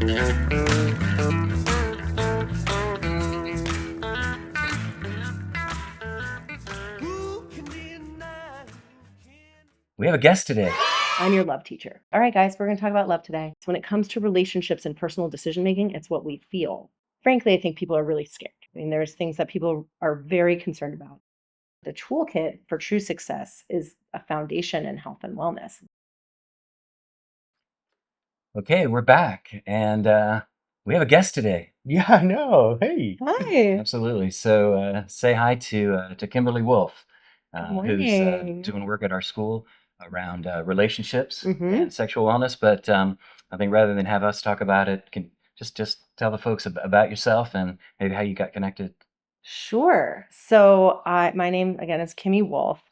We have a guest today. I'm your love teacher. All right, guys, we're going to talk about love today. So, when it comes to relationships and personal decision making, it's what we feel. Frankly, I think people are really scared. I mean, there's things that people are very concerned about. The toolkit for true success is a foundation in health and wellness. Okay, we're back, and we have a guest today. Yeah, I know. Hey. Hi. Absolutely. So say hi to Kimberly Wolf, Good who's morning. doing work at our school around relationships Mm-hmm. and sexual wellness. But I think rather than have us talk about it, can just tell the folks about yourself and maybe how you got connected. Sure. So, my name again is Kimmie Wolf.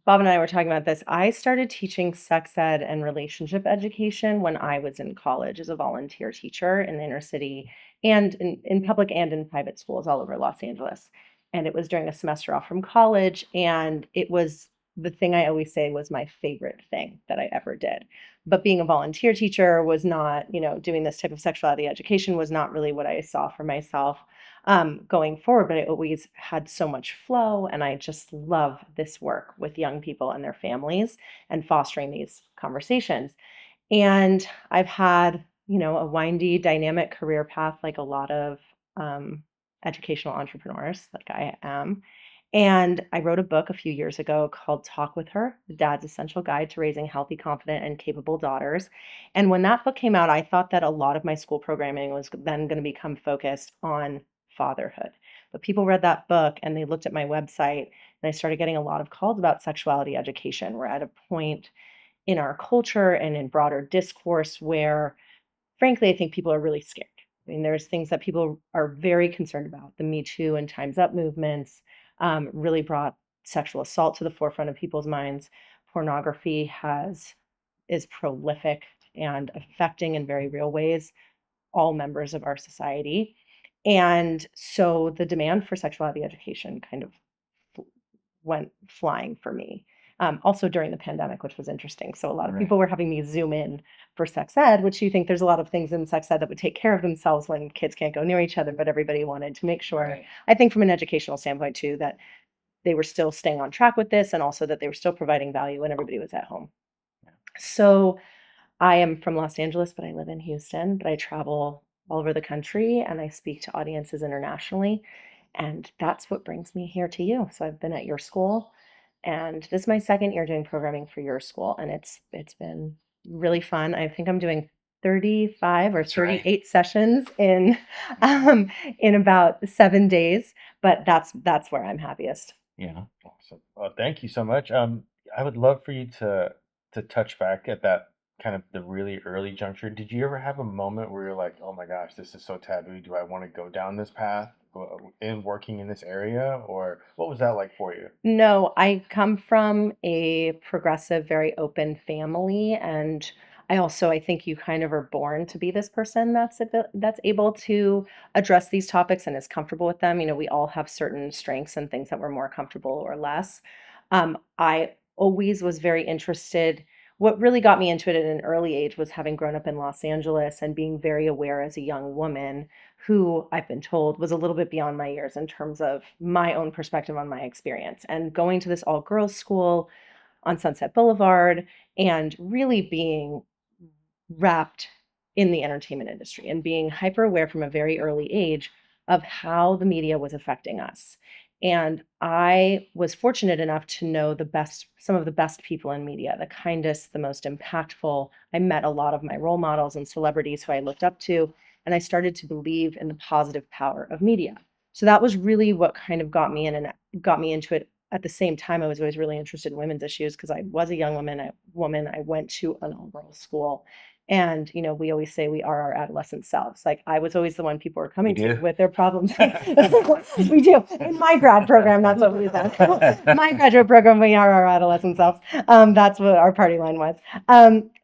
Bob and I were talking about this. I started teaching sex ed and relationship education when I was in college as a volunteer teacher in the inner city and in public and in private schools all over Los Angeles. And it was during a semester off from college. And it was the thing I always say was my favorite thing that I ever did. But being a volunteer teacher was not, doing this type of sexuality education was not really what I saw for myself going forward, but I always had so much flow. And I just love this work with young people and their families and fostering these conversations. And I've had, a windy, dynamic career path like a lot of educational entrepreneurs, like I am. And I wrote a book a few years ago called Talk with Her, The Dad's Essential Guide to Raising Healthy, Confident, and Capable Daughters. And when that book came out, I thought that a lot of my school programming was then going to become focused on fatherhood. But people read that book and they looked at my website, and I started getting a lot of calls about sexuality education. We're at a point in our culture and in broader discourse where, frankly, I think people are really scared. I mean, there's things that people are very concerned about. The Me Too and Time's Up movements really brought sexual assault to the forefront of people's minds. Pornography is prolific and affecting in very real ways all members of our society. And so the demand for sexuality education kind of went flying for me. Also during the pandemic, which was interesting. So a lot of Right. people were having me zoom in for sex ed, which you think there's a lot of things in sex ed that would take care of themselves when kids can't go near each other, but everybody wanted to make sure, Right. I think from an educational standpoint too, that they were still staying on track with this and also that they were still providing value when everybody was at home. So I am from Los Angeles, but I live in Houston, but I travel all over the country and I speak to audiences internationally. And that's what brings me here to you. So I've been at your school and this is my second year doing programming for your school. And it's been really fun. I think I'm doing 35 or That's right. 38 sessions in about 7 days, but that's where I'm happiest. Yeah. Awesome. Well, thank you so much. I would love for you to touch back at that kind of the really early juncture. Did you ever have a moment where you're like, "Oh my gosh, this is so taboo. Do I want to go down this path in working in this area?" Or what was that like for you? No, I come from a progressive, very open family, and I think you kind of are born to be this person that's able to address these topics and is comfortable with them. We all have certain strengths and things that we're more comfortable or less. I always was very interested. What really got me into it at an early age was having grown up in Los Angeles and being very aware as a young woman who I've been told was a little bit beyond my years in terms of my own perspective on my experience. And going to this all girls school on Sunset Boulevard and really being wrapped in the entertainment industry and being hyper aware from a very early age of how the media was affecting us. And I was fortunate enough to know some of the best people in media, the kindest, the most impactful. I met a lot of my role models and celebrities who I looked up to, and I started to believe in the positive power of media. So that was really what kind of got me in and got me into it. At the same time, I was always really interested in women's issues because I was a young woman. I went to an all-girls school, and, we always say we are our adolescent selves. Like I was always the one people were We coming to do. with their problems. We do. In my grad program, that's what we said. My graduate program, we are our adolescent selves. That's what our party line was.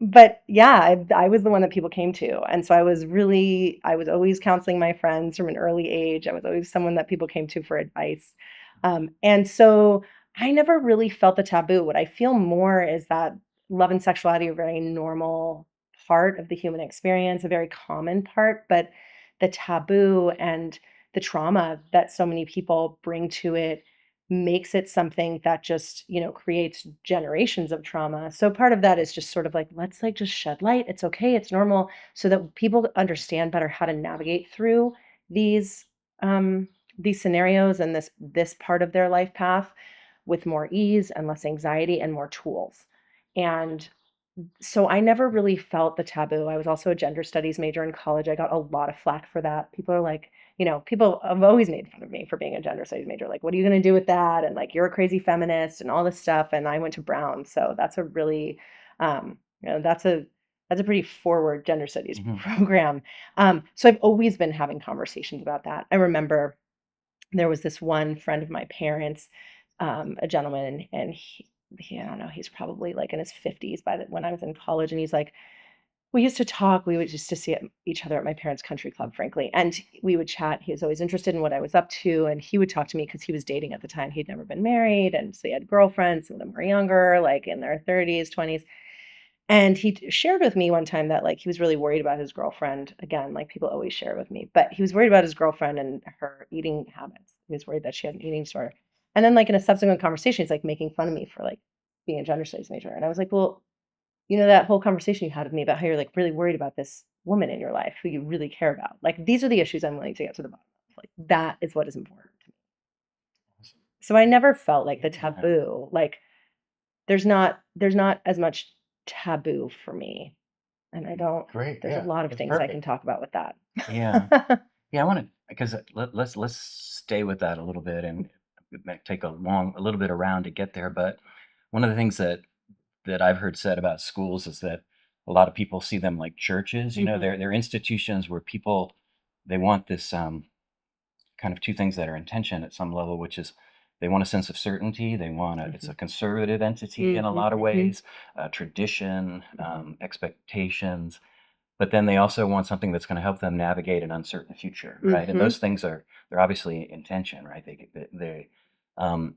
But yeah, I was the one that people came to. And so I was always counseling my friends from an early age. I was always someone that people came to for advice. And so I never really felt the taboo. What I feel more is that love and sexuality are very normal part of the human experience, a very common part, but the taboo and the trauma that so many people bring to it makes it something that just, creates generations of trauma. So part of that is just sort of like, let's like just shed light. It's okay. It's normal, so that people understand better how to navigate through these um these scenarios and this part of their life path with more ease and less anxiety and more tools. And so I never really felt the taboo. I was also a gender studies major in college. I got a lot of flack for that. People are like, people have always made fun of me for being a gender studies major. Like, what are you going to do with that? And like, you're a crazy feminist and all this stuff. And I went to Brown, so that's a really, that's a pretty forward gender studies Hmm. program. So I've always been having conversations about that. I remember there was this one friend of my parents, a gentleman, and I don't know, he's probably like in his 50s when I was in college, and he's like, we used to talk. We would just to see each other at my parents' country club, frankly, and we would chat. He was always interested in what I was up to, and he would talk to me because he was dating at the time. He'd never been married, and so he had girlfriends. Some of them were younger, like in their 30s, 20s. And he shared with me one time that like he was really worried about his girlfriend. Again, like people always share with me, but he was worried about his girlfriend and her eating habits. He was worried that she had an eating disorder. And then like in a subsequent conversation, he's like making fun of me for like being a gender studies major. And I was like, well, that whole conversation you had with me about how you're like really worried about this woman in your life who you really care about. Like these are the issues I'm willing to get to the bottom of. Like that is what is important to me. So I never felt like the Yeah. taboo, like there's not as much taboo for me. And I don't Great. there's a Yeah. lot of That's things I can perfect. talk about with that. Yeah. Yeah, I want to because let's stay with that a little bit, and it might take a little bit around to get there. But one of the things that I've heard said about schools is that a lot of people see them like churches. Mhm, They're institutions where people they want this kind of two things that are in tension at some level, which is they want a sense of certainty. It's mhm, a conservative entity in a mhm, lot of mhm, ways, tradition, mhm, expectations, but then they also want something that's going to help them navigate an uncertain future, right? And mhm, those things they're obviously in tension, right? Um,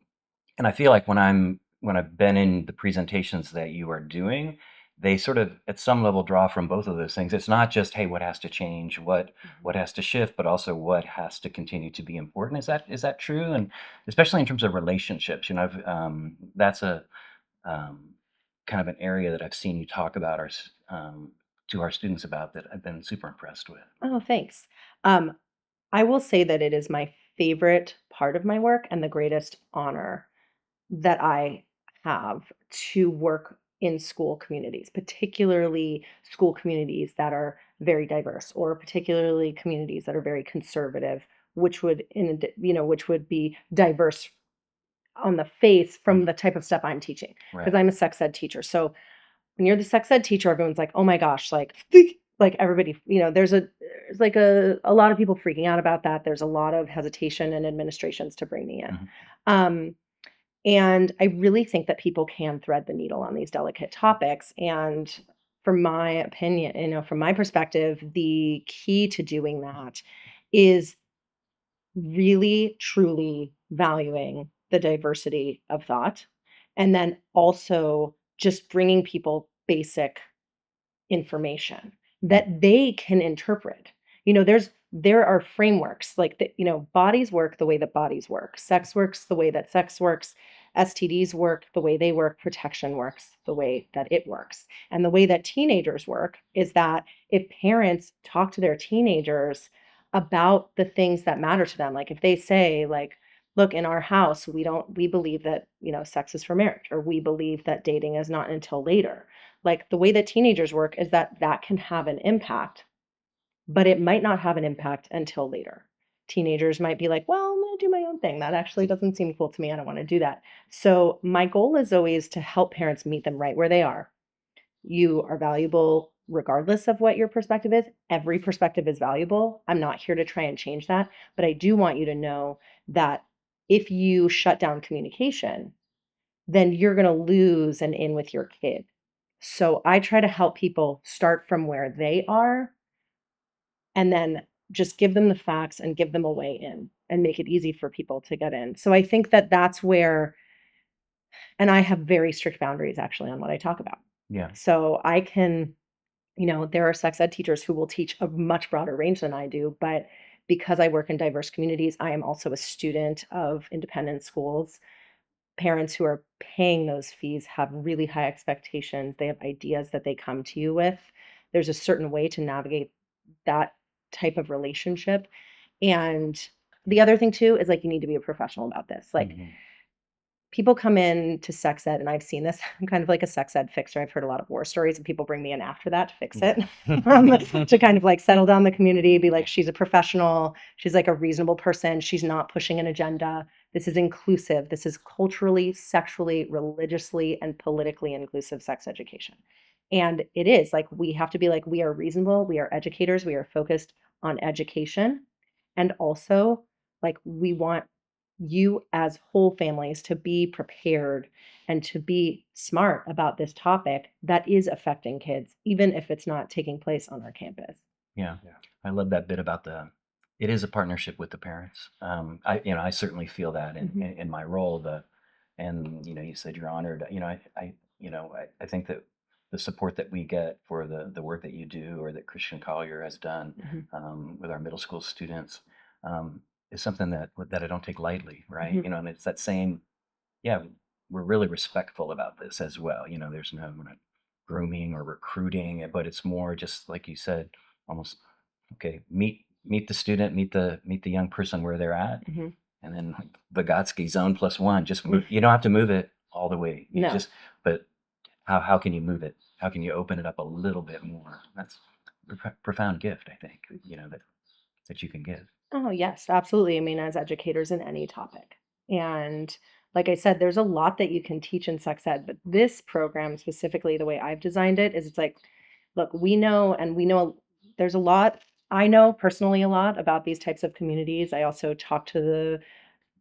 and I feel like when I've been in the presentations that you are doing, they sort of at some level draw from both of those things. It's not just, hey, what has to change, what mhm. has to shift, but also what has to continue to be important. Is that true? And especially in terms of relationships, that's a um, kind of an area that I've seen you talk about to our students about that I've been super impressed with. Oh, thanks. Um, I will say that it is my favorite part of my work and the greatest honor that I have to work in school communities, particularly school communities that are very diverse, or particularly communities that are very conservative, which would which would be diverse on the face from Mhm. the type of stuff I'm teaching, because Right. I'm a sex ed teacher. So when you're the sex ed teacher, everyone's like, "Oh my gosh," like like everybody, there's like a lot of people freaking out about that. There's a lot of hesitation and administrations to bring me in. Mhm. Um, and I really think that people can thread the needle on these delicate topics. And from my opinion, from my perspective, the key to doing that is really truly valuing the diversity of thought, and then also just bringing people basic information Mm. that they can interpret. There are frameworks like that, bodies work the way that bodies work, sex works the way that sex works, STDs work the way they work, protection works the way that it works. And the way that teenagers work is that if parents talk to their teenagers about the things that matter to them, like if they say like, look, in our house, we believe that, sex is for marriage, or we believe that dating is not until later. Like the way that teenagers work is that that can have an impact, but it might not have an impact until later. Teenagers might be like, well, I'm going to do my own thing. That actually doesn't seem cool to me. I don't want to do that. So my goal is always to help parents meet them right where they are. You are valuable regardless of what your perspective is. Every perspective is valuable. I'm not here to try and change that, but I do want you to know that if you shut down communication, then you're going to lose an in with your kid. So I try to help people start from where they are and then just give them the facts and give them a way in and make it easy for people to get in. So I think that that's where, and I have very strict boundaries actually on what I talk about. Yeah. So I can There are sex ed teachers who will teach a much broader range than I do, but because I work in diverse communities, I am also a student of independent schools. Parents who are paying those fees have really high expectations. They have ideas that they come to you with. There's a certain way to navigate that type of relationship. And the other thing too is like you need to be a professional about this. Like Mhm. people come in to sex ed, and I've seen this. I'm kind of like a sex ed fixer. I've heard a lot of war stories, and people bring me in after that to fix it, to kind of like settle down the community, be like, she's a professional, she's like a reasonable person, she's not pushing an agenda. This is inclusive. This is culturally, sexually, religiously, and politically inclusive sex education. And it is like we have to be like, we are reasonable, we are educators, we are focused on education. And also, like, we want you as whole families to be prepared and to be smart about this topic that is affecting kids, even if it's not taking place on our campus. Yeah, Yeah. I love that bit about it is a partnership with the parents. I certainly feel that Mhm. in my role. And you said you're honored. I think that the support that we get for the work that you do, or that Christian Collier has done Mhm. with our middle school students, um, is something that I don't take lightly, right? Mhm. And it's that same, yeah, we're really respectful about this as well. There's no, we're not grooming or recruiting, but it's more just like you said, almost, okay, meet the student, meet the young person where they're at, Mhm. and then like Vygotsky zone plus one, just move. You don't have to move it all the way. You No. just, but how can you move it? How can you open it up a little bit more? That's a profound gift, I think. That you can give. Oh, yes, absolutely. I mean, as educators in any topic. And like I said, there's a lot that you can teach in sex ed, but this program specifically, the way I've designed it, is it's like, look, we know there's a lot. I know personally a lot about these types of communities. I also talk to the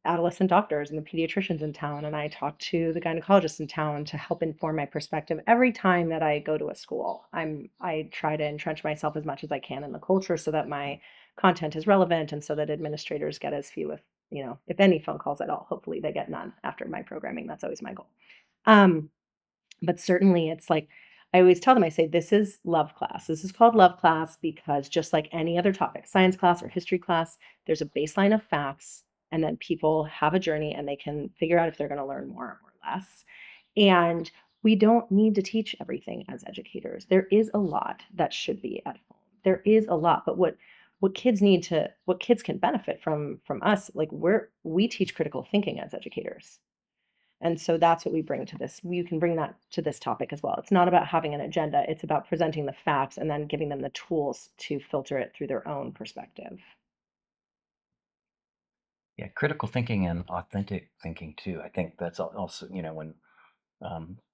adolescent doctors and the pediatricians in town, and I talk to the gynecologists in town to help inform my perspective every time that I go to a school. I try to entrench myself as much as I can in the culture so that my content is relevant and so that administrators get as few, if any phone calls at all. Hopefully they get none after my programming. That's always my goal. Um, but certainly it's like I always tell them, I say, this is love class. This is called love class because just like any other topic, science class or history class, there's a baseline of facts, and then people have a journey and they can figure out if they're going to learn more or less. And we don't need to teach everything as educators. There is a lot that should be at home. There is a lot, but what kids can benefit from us, like we teach critical thinking as educators. And so that's what we bring to this. You can bring that to this topic as well. It's not about having an agenda, it's about presenting the facts and then giving them the tools to filter it through their own perspective. Yeah, critical thinking and authentic thinking too. I think that's also, when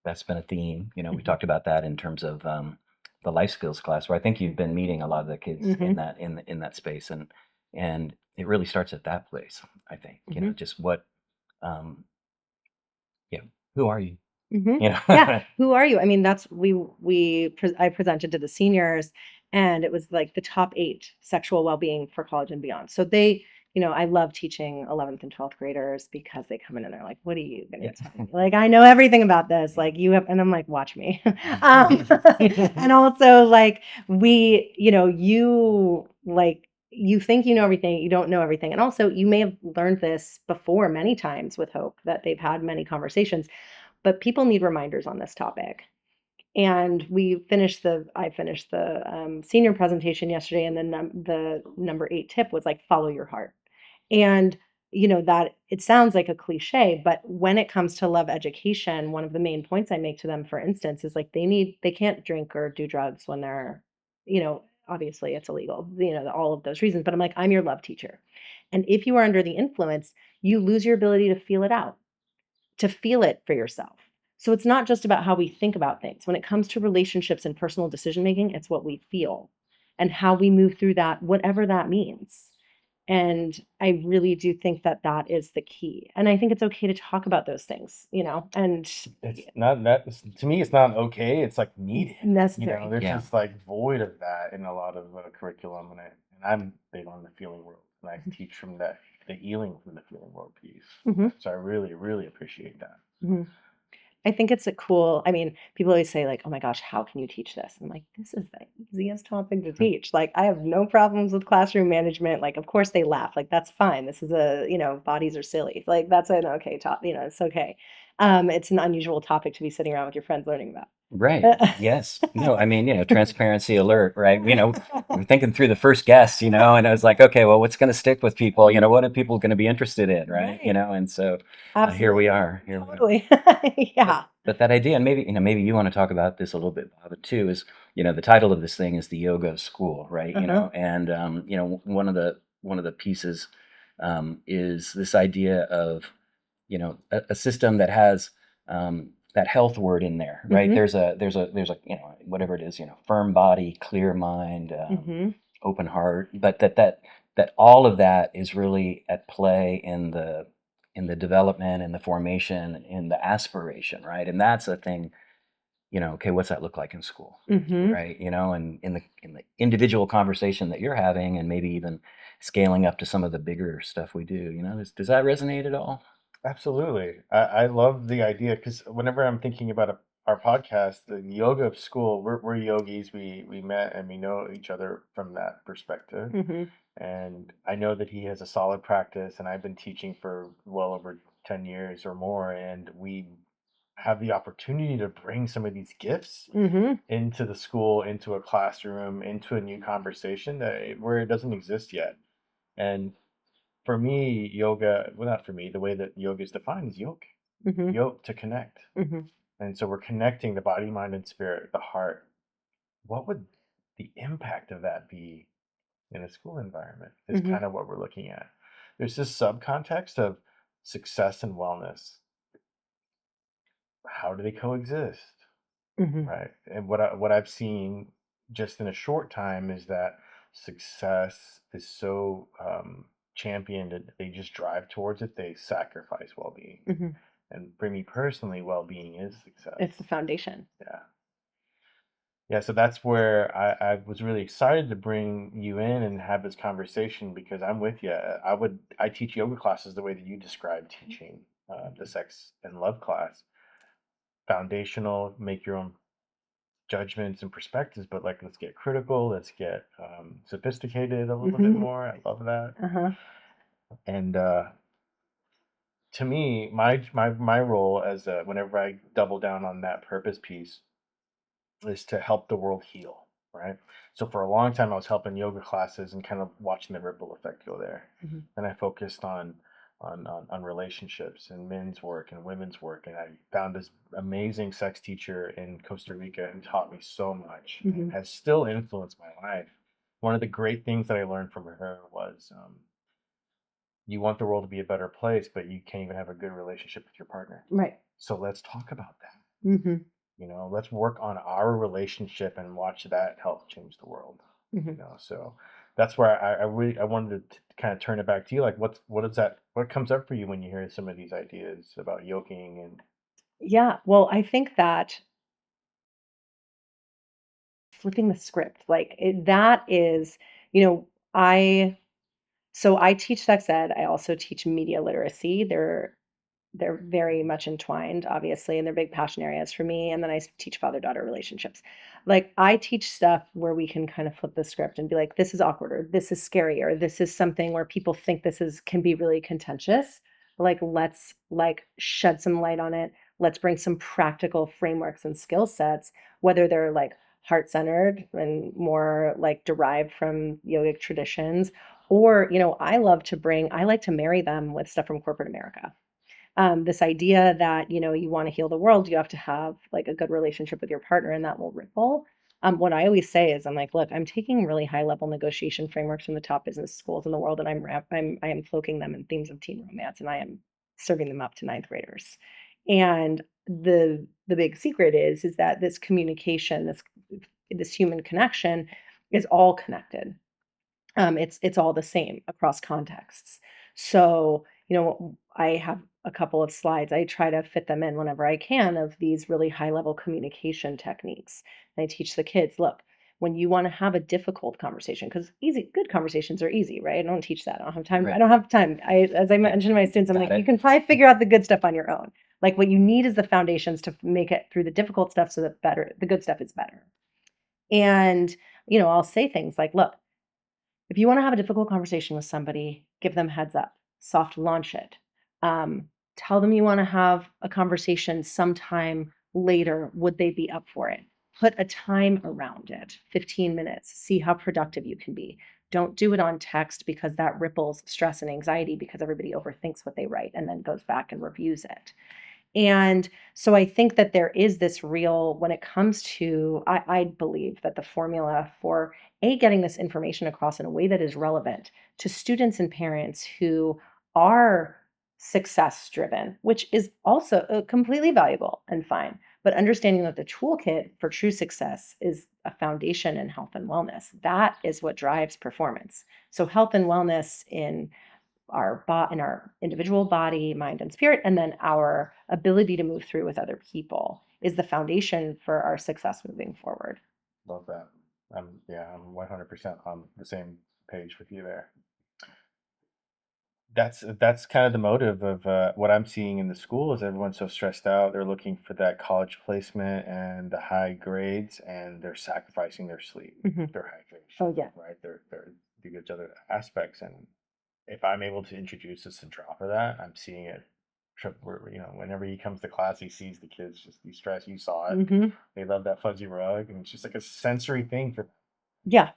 that's been a theme. We Mhm. talked about that in terms of the life skills class, where I think you've been meeting a lot of the kids in Mhm. that space, and it really starts at that place. I think Mhm. just what, um, yeah, who are you? Mhm. You Yeah. know, Who are you? I mean, that's I presented to the seniors, and it was like the top 8 sexual well-being for college and beyond. So I love teaching 11th and 12th graders because they come in and they're like, "What are you going yeah, to tell me? Like, I know everything about this. yeah. Like, you have," and I'm like, "Watch me." And also like you think you know everything, you don't know everything. And also you may have learned this before many times with Hope that they've had many conversations, but people need reminders on this topic. And I finished the senior presentation yesterday, and then the number 8 tip was like, follow your heart. And that it sounds like a cliche, but when it comes to love education, one of the main points I make to them, for instance, is like they can't drink or do drugs when they're, obviously it's illegal, all of those reasons. But I'm like, I'm your love teacher. And if you are under the influence, you lose your ability to feel it out, to feel it for yourself. So it's not just about how we think about things. When it comes to relationships and personal decision making, it's what we feel and how we move through that, whatever that means. And I really do think that that is the key. And I think it's okay to talk about those things, and It's not that to me. It's not okay. It's like needed. necessary. There's Yeah. just like void of that in a lot of curriculum, and I'm big on the feeling world, and I teach from the healing from the feeling world piece. Hmm. So I really, really appreciate that. Hmm. I think it's a cool, I mean, people always say like, "Oh my gosh, how can you teach this?" I'm like, "This is the easiest topic to teach." Like, I have no problems with classroom management. Like, of course they laugh. Like, that's fine. This is a, bodies are silly. Like, that's an okay top, it's okay. It's an unusual topic to be sitting around with your friends learning Right. about. Yes. No, I mean, transparency alert, right? We're thinking through the first guest, and I was like, okay, well, what's going to stick with people? What are people going to be interested in, right? Right. And so here we Absolutely. are. Here we are. Totally. But Yeah. but that idea, and maybe you want to talk about this a little bit, Bob, too, is the title of this thing is the Yoga School, right? Uh-huh. And one of the pieces is this idea of a system that has that health word in there, right? Mhm. There's a whatever it is, firm body, clear mind, Mhm. open heart, but that all of that is really at play in the development and the formation in the aspiration, right? And that's a thing, okay, what's that look like in school, Mhm. right? And in the individual conversation that you're having, and maybe even scaling up to some of the bigger stuff we do, does that resonate at all? Absolutely. I love the idea because whenever I'm thinking about our podcast, the yoga of school, we're yogis. We met and we know each other from that perspective. Mhm. And I know that he has a solid practice, and I've been teaching for well over 10 years or more. And we have the opportunity to bring some of these gifts Mhm. into the school, into a classroom, into a new conversation where it doesn't exist yet. And for me, yoga, well, not for me, the way that yoga is defined is yoke, Mhm. yoke to connect. Mhm. And so we're connecting the body, mind, and spirit, the heart. What would the impact of that be in a school environment? Is Mhm. kind of what we're looking at. There's this subcontext of success and wellness. How do they coexist? Mhm. Right. And what I've seen just in a short time is that success is so championed and they just drive towards it. They sacrifice well-being. Mhm. And for me personally, well-being is success. It's the foundation. Yeah. Yeah, so that's where I was really excited to bring you in and have this conversation because I'm with you. I teach yoga classes the way that you described teaching the sex and love class. Foundational, make your own judgments and perspectives, but like let's get critical, let's get sophisticated a little bit Mhm. more. I love that. Uh-huh. And to me, my role as whenever I double down on that purpose piece is to help the world heal, right? So for a long time, I was helping yoga classes and kind of watching the ripple effect go there. Mhm. And I focused on relationships and men's work and women's work. And I found this amazing sex teacher in Costa Rica who taught me so much and Mhm. has still influenced my life. One of the great things that I learned from her was you want the world to be a better place, but you can't even have a good relationship with your partner. Right. So let's talk about that. Mhm. Let's work on our relationship and watch that help change the world. Mhm. So that's where I really I wanted to kind of turn it back to you. Like, what comes up for you when you hear some of these ideas about yoking and Yeah, well, I think that flipping the script, like, that is, you know, I so I teach sex ed, I also teach media literacy. They're very much entwined, obviously, and they're big passion areas for me. And then I teach father-daughter relationships. Like I teach stuff where we can kind of flip the script and be like, this is awkward, or this is scary, or this is something where people think this is can be really contentious. Like let's like shed some light on it. Let's bring some practical frameworks and skill sets, whether they're like heart-centered and more like derived from yogic traditions, or I like to marry them with stuff from corporate America. This idea that you want to heal the world, you have to have like a good relationship with your partner and that will ripple. What I always say is I'm like, look, I'm taking really high level negotiation frameworks from the top business schools in the world, and I am cloaking them in themes of teen romance, and I am serving them up to ninth graders. And the big secret is that this communication, this human connection is all connected. It's all the same across contexts. So, I have a couple of slides. I try to fit them in whenever I can of these really high level communication techniques. And I teach the kids, look, when you want to have a difficult conversation, because good conversations are easy, right? I don't teach that. I don't have time. I Right. don't have time. As I mentioned to my students, I'm Got like, you it. can probably figure out the good stuff on your own. Like what you need is the foundations to make it through the difficult stuff so that the good stuff is better. And, I'll say things like, look, if you want to have a difficult conversation with somebody, give them heads up, soft launch it. Um, Tell them you want to have a conversation sometime later. Would they be up for it? Put a time around it, 15 minutes. See how productive you can be. Don't do it on text because that ripples stress and anxiety because everybody overthinks what they write and then goes back and reviews it. And so I think that there is this real, when it comes to, I believe that the formula for getting this information across in a way that is relevant to students and parents who are success driven, which is also completely valuable and fine, but understanding that the toolkit for true success is a foundation in health and wellness. That is what drives performance. So health and wellness in our individual body, mind, and spirit, and then our ability to move through with other people is the foundation for our success moving forward. Love that. I'm 100% on the same page with you there. That's kind of the motive of what I'm seeing in the school is everyone's so stressed out. They're looking for that college placement and the high grades, and they're sacrificing their sleep, Mhm. their hydration, Oh, yeah. right? They're these other aspects, and if I'm able to introduce this and drop of that, I'm seeing it trip where whenever he comes to class, he sees the kids just be stressed. You saw it. hmm They love that fuzzy rug, and it's just like a sensory thing for. Yeah.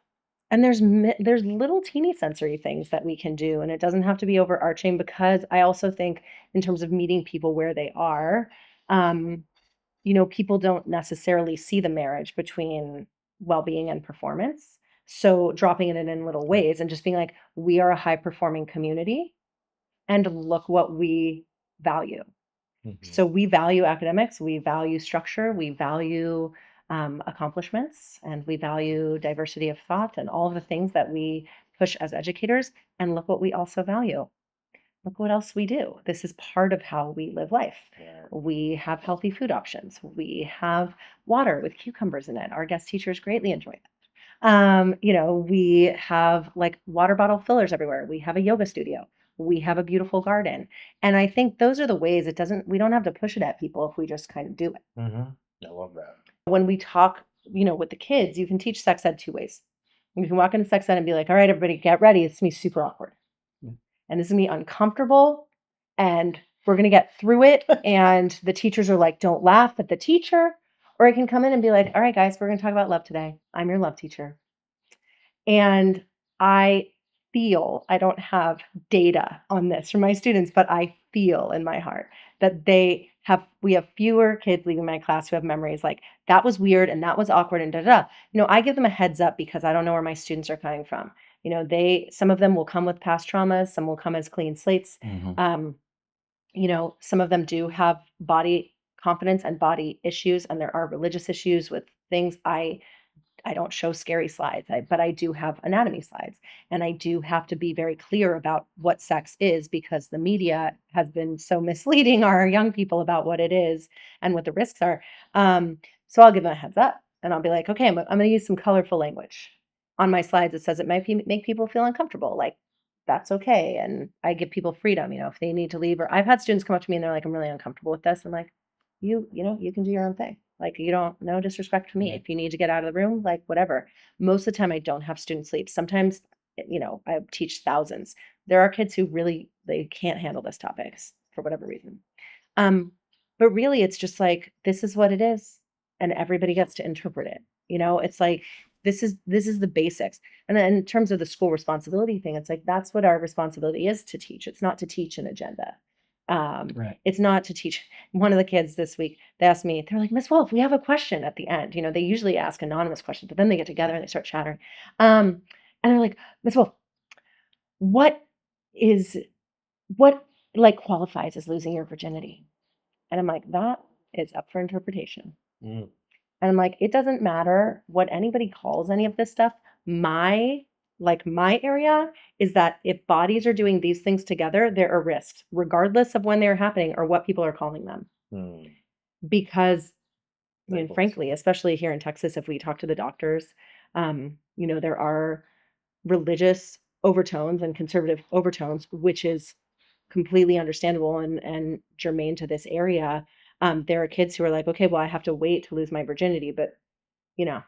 And there's little teeny sensory things that we can do, and it doesn't have to be overarching because I also think in terms of meeting people where they are, um, people don't necessarily see the marriage between well-being and performance. So dropping it in little ways and just being like, we are a high performing community and look what we value. Mhm. So we value academics, we value structure, we value accomplishments, and we value diversity of thought and all of the things that we push as educators. And look what we also value. Look what else we do. This is part of how we live life. Yeah. We have healthy food options. We have water with cucumbers in it. Our guest teachers greatly enjoy that. We have like water bottle fillers everywhere. We have a yoga studio. We have a beautiful garden. And I think those are the ways we don't have to push it at people if we just kind of do it. I love that. When we talk, with the kids, you can teach sex ed two ways. You can walk into sex ed and be like, all right, everybody get ready. It's going to be super awkward. And this is going to be uncomfortable. And we're going to get through it. And the teachers are like, don't laugh at the teacher. Or I can come in and be like, all right, guys, we're going to talk about love today. I'm your love teacher. And I don't have data on this from my students, but I feel in my heart that we have fewer kids leaving my class who have memories like that was weird and that was awkward and da da. I give them a heads up because I don't know where my students are coming from. Some of them will come with past traumas, some will come as clean slates. Hmm. Some of them do have body confidence and body issues, and there are religious issues with things. I don't show scary slides, but I do have anatomy slides. And I do have to be very clear about what sex is because the media has been so misleading our young people about what it is and what the risks are. So I'll give them a heads up and I'll be like, okay, I'm going to use some colorful language. On my slides, it says it might make people feel uncomfortable. Like, that's okay. And I give people freedom, if they need to leave. Or I've had students come up to me and they're like, I'm really uncomfortable with this. I'm like, you can do your own thing. Like, no disrespect to me. If you need to get out of the room, like whatever. Most of the time I don't have students leave. Sometimes, I teach thousands. There are kids who really, they can't handle this topics for whatever reason. But really it's just like, this is what it is. And everybody gets to interpret it. It's like, this is the basics. And then in terms of the school responsibility thing, it's like, that's what our responsibility is to teach. It's not to teach an agenda. Right. It's not to teach. One of the kids this week, they asked me, they're like, Miss Wolf, we have a question at the end. They usually ask anonymous questions, but then they get together and they start chattering. And they're like, Miss Wolf, what is, what like qualifies as losing your virginity? And I'm like, that is up for interpretation. Mm. And I'm like, it doesn't matter what anybody calls any of this stuff. My area is that if bodies are doing these things together, there are risks, regardless of when they're happening or what people are calling them. Because, Labels. frankly, especially here in Texas, if we talk to the doctors, There are religious overtones and conservative overtones, which is completely understandable and germane to this area. There are kids who are like, okay, well, I have to wait to lose my virginity, but you know,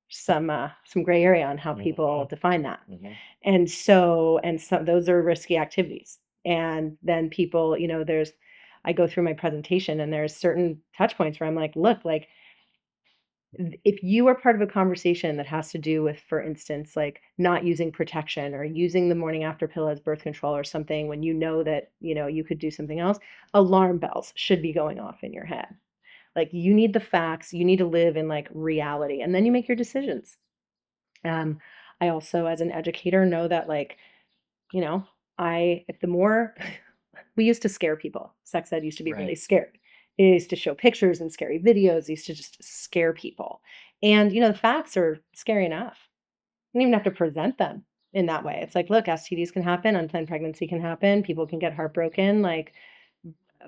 some gray area on how people Mhm. define that. Mhm. And so those are risky activities. And then people, I go through my presentation and there's certain touch points where I'm like, look, like if you are part of a conversation that has to do with, for instance, like not using protection or using the morning after pill as birth control or something, when you know that, you could do something else, alarm bells should be going off in your head. Like you need the facts, you need to live in like reality, and then you make your decisions. Um, I also, as an educator, know that like, you know, if the more we used to scare people, sex ed used to be really Right. scared. It used to show pictures and scary videos, it used to just scare people. And, the facts are scary enough. You don't even have to present them in that way. It's like, look, STDs can happen, unplanned pregnancy can happen, people can get heartbroken, like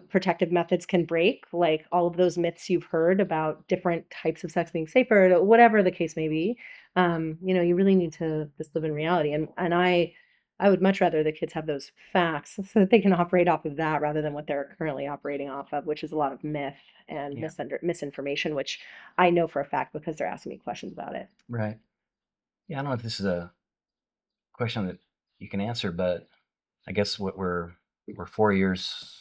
protective methods can break, like all of those myths you've heard about different types of sex being safer, whatever the case may be. You really need to just live in reality. And I would much rather the kids have those facts so that they can operate off of that rather than what they're currently operating off of, which is a lot of myth and Yeah. misinformation, which I know for a fact because they're asking me questions about it. Right. Yeah. I don't know if this is a question that you can answer, but I guess what we're 4 years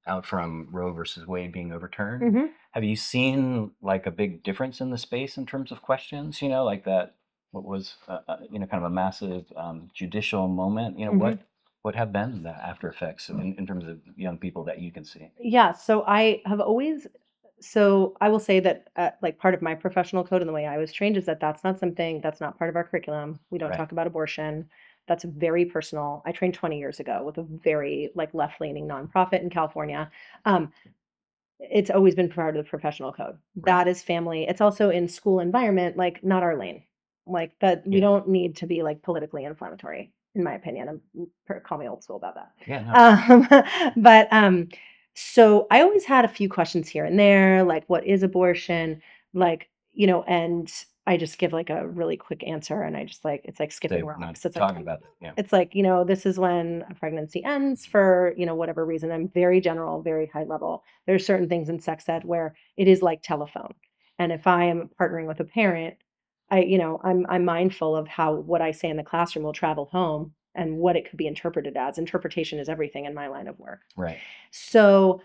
out from Roe versus Wade being overturned. Hmm. Have you seen like a big difference in the space in terms of questions? Like that. What was kind of a massive judicial moment? Hmm. What have been the after effects in terms of young people that you can see? Yeah, so I will say that like part of my professional code and the way I was trained is that that's not part of our curriculum. We don't Right. talk about abortion. That's very personal. I trained 20 years ago with a very like left-leaning nonprofit in California. Um, it's always been part of the professional code. Right. That is family. It's also in school environment, like not our lane. Like that, we Yeah. don't need to be like politically inflammatory, in my opinion. Call me old school about that. Yeah. No. But so I always had a few questions here and there, like what is abortion? Like, and I just give like a really quick answer and I just like it's like skipping They're not rocks. It's like talking about that. Yeah. this is when a pregnancy ends for, whatever reason. I'm very general, very high level. There's certain things in sex ed where it is like telephone. And if I am partnering with a parent, I'm mindful of how what I say in the classroom will travel home and what it could be interpreted as. Interpretation is everything in my line of work. Right. So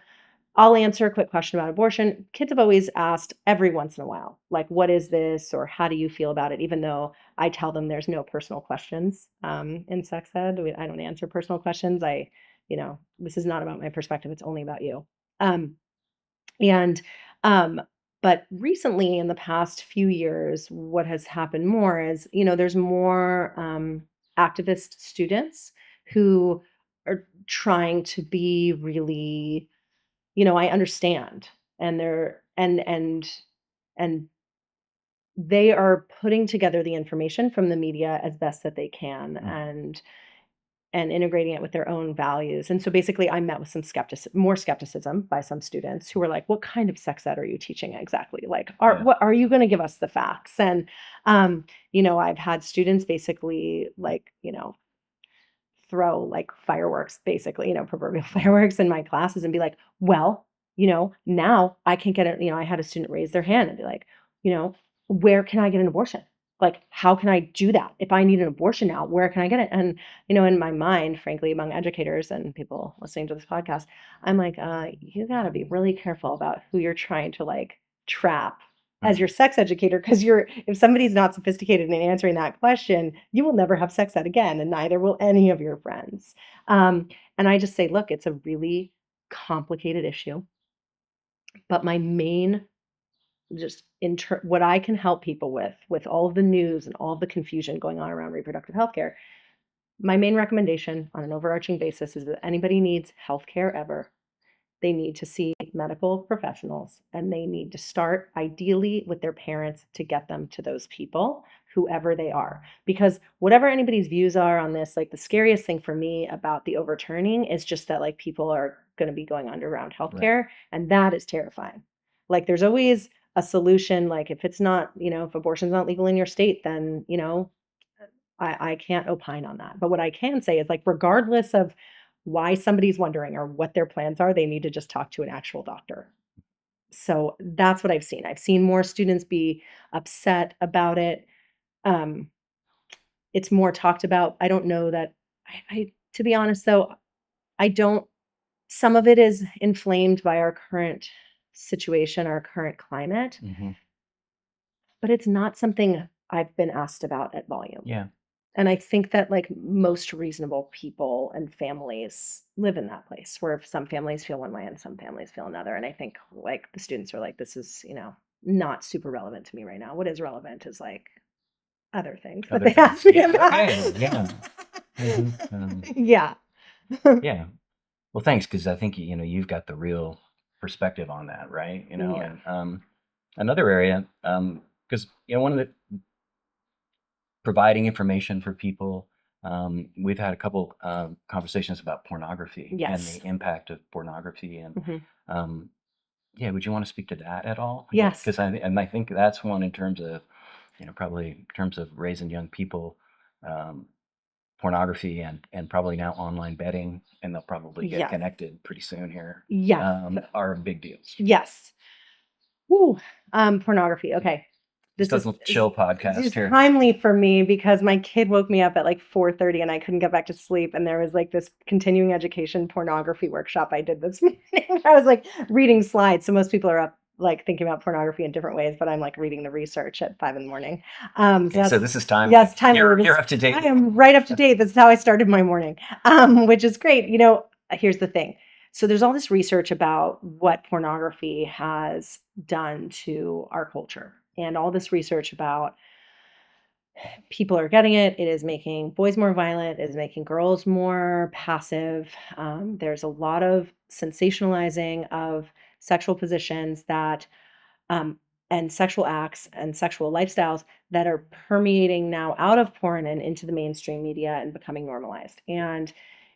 I'll answer a quick question about abortion. Kids have always asked every once in a while, like, what is this? Or how do you feel about it? Even though I tell them there's no personal questions in sex ed. I don't answer personal questions. This is not about my perspective. It's only about you. Um, and but recently in the past few years, what has happened more is, there's more activist students who are trying to be really, I understand, and they're and they are putting together the information from the media as best that they can Mhm. and integrating it with their own values. And so basically I met with more skepticism by some students who were like, what kind of sex ed are you teaching exactly? Like, Yeah. what are you going to give us the facts? And I've had students basically like, throw like fireworks, basically, proverbial Mhm. fireworks in my classes and be like, well, now I can get it. I had a student raise their hand and be like, you know, where can I get an abortion? Like, how can I do that? If I need an abortion now, where can I get it? And, in my mind, frankly, among educators and people listening to this podcast, I'm like, you got to be really careful about who you're trying to like trap as Mhm. your sex educator, because if somebody's not sophisticated in answering that question, you will never have sex ed again, and neither will any of your friends. And I just say, look, it's a really complicated issue, but my main what I can help people with all of the news and all of the confusion going on around reproductive health care, my main recommendation on an overarching basis is that anybody needs health care ever, they need to see medical professionals and they need to start ideally with their parents to get them to those people, whoever they are. Because whatever anybody's views are on this, like the scariest thing for me about the overturning is just that like people are going to be going underground Right. healthcare. And that is terrifying. Like there's always a solution. Like if it's not, if abortion's not legal in your state, then, I can't opine on that. But what I can say is like, regardless of why somebody's wondering or what their plans are, they need to just talk to an actual doctor. So that's what I've seen. I've seen more students be upset about it. Um, it's more talked about. I don't know that to be honest though, I don't, some of it is inflamed by our current situation, our current climate, Hmm. but it's not something I've been asked about at volume. Yeah. And I think that like most reasonable people and families live in that place where some families feel one way and some families feel another. And I think like the students are like, this is, not super relevant to me right now. What is relevant is like other things that Other they things. ask me Yeah. about. Okay. Yeah. Hmm. Yeah. Yeah. Well, thanks, because I think you've got the real perspective on that, right? Yeah. And another area, because one of the providing information for people. We've had a couple conversations about pornography and Yes. the impact of pornography, and Hmm. um, yeah, would you want to speak to that at all? Yes. Because I think that's one in terms of probably in terms of raising young people, um, pornography and probably now online betting, and they'll probably get Yes. connected pretty soon here. Yes. Are big deals. Yes. Ooh, pornography. Okay. Just This a is little chill podcast here. timely for me because my kid woke me up at like 4:30 and I couldn't get back to sleep. And there was like this continuing education pornography workshop I did this morning. I was like reading slides. So most people are up like thinking about pornography in different ways, but I'm like reading the research at 5 in the morning. Okay, so this is timely. Yes, timely. You're up to date. I am right up to date. This is how I started my morning, which is great. Here's the thing. So there's all this research about what pornography has done to our culture, and all this research about people are getting it. It is making boys more violent. It is making girls more passive. There's a lot of sensationalizing of sexual positions that and sexual acts and sexual lifestyles that are permeating now out of porn and into the mainstream media and becoming normalized. And,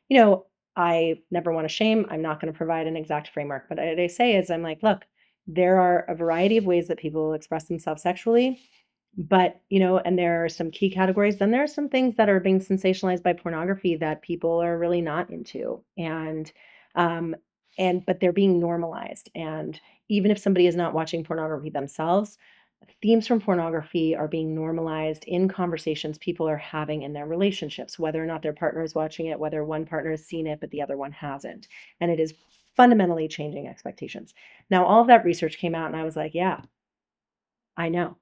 you know, I never want to shame. I'm not going to provide an exact framework, but what I say is I'm like, look, there are a variety of ways that people express themselves sexually, but, and there are some key categories. Then there are some things that are being sensationalized by pornography that people are really not into. Um, but they're being normalized. And even if somebody is not watching pornography themselves, themes from pornography are being normalized in conversations people are having in their relationships, whether or not their partner is watching it, whether one partner has seen it, but the other one hasn't. And it is fundamentally changing expectations. Now, all of that research came out, and I was like, yeah, I know,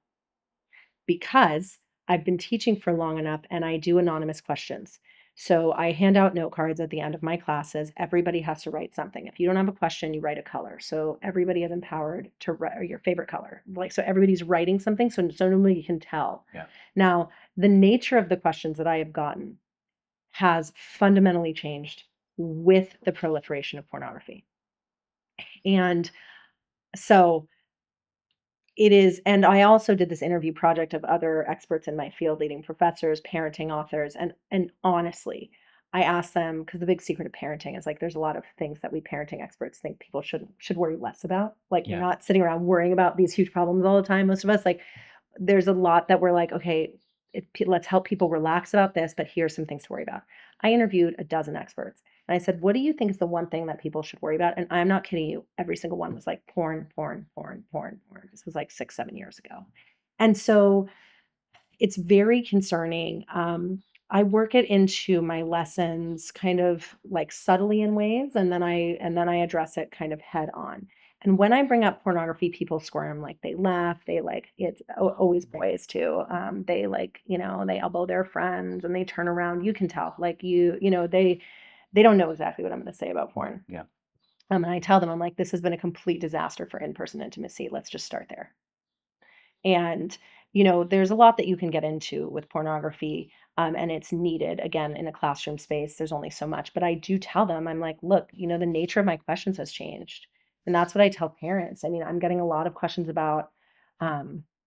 because I've been teaching for long enough and I do anonymous questions. So I hand out note cards at the end of my classes. Everybody has to write something. If you don't have a question, you write a color. So everybody is empowered to write your favorite color. Like, so everybody's writing something so nobody can tell. Yeah. Now, the nature of the questions that I have gotten has fundamentally changed with the proliferation of pornography. And so it is, and I also did this interview project of other experts in my field, leading professors, parenting authors, and honestly, I asked them, because the big secret of parenting is like there's a lot of things that we parenting experts think people should worry less about. Like you're Yeah. not sitting around worrying about these huge problems all the time. Most of us, like, there's a lot that we're like, okay, let's help people relax about this, but here's some things to worry about. I interviewed a dozen experts. And I said, what do you think is the one thing that people should worry about? And I'm not kidding you. Every single one was like porn, porn, porn, porn, porn. This was like 6, 7 years ago. And so it's very concerning. I work it into my lessons kind of like subtly in ways, and then I address it kind of head on. And when I bring up pornography, people squirm, like they laugh, they like it's always boys too. They like, they elbow their friends and they turn around. You can tell, like they don't know exactly what I'm going to say about porn. Yeah. And I tell them, I'm like, this has been a complete disaster for in-person intimacy. Let's just start there. And, there's a lot that you can get into with pornography, and it's needed again in a classroom space. There's only so much, but I do tell them, I'm like, look, the nature of my questions has changed. And that's what I tell parents. I mean, I'm getting a lot of questions about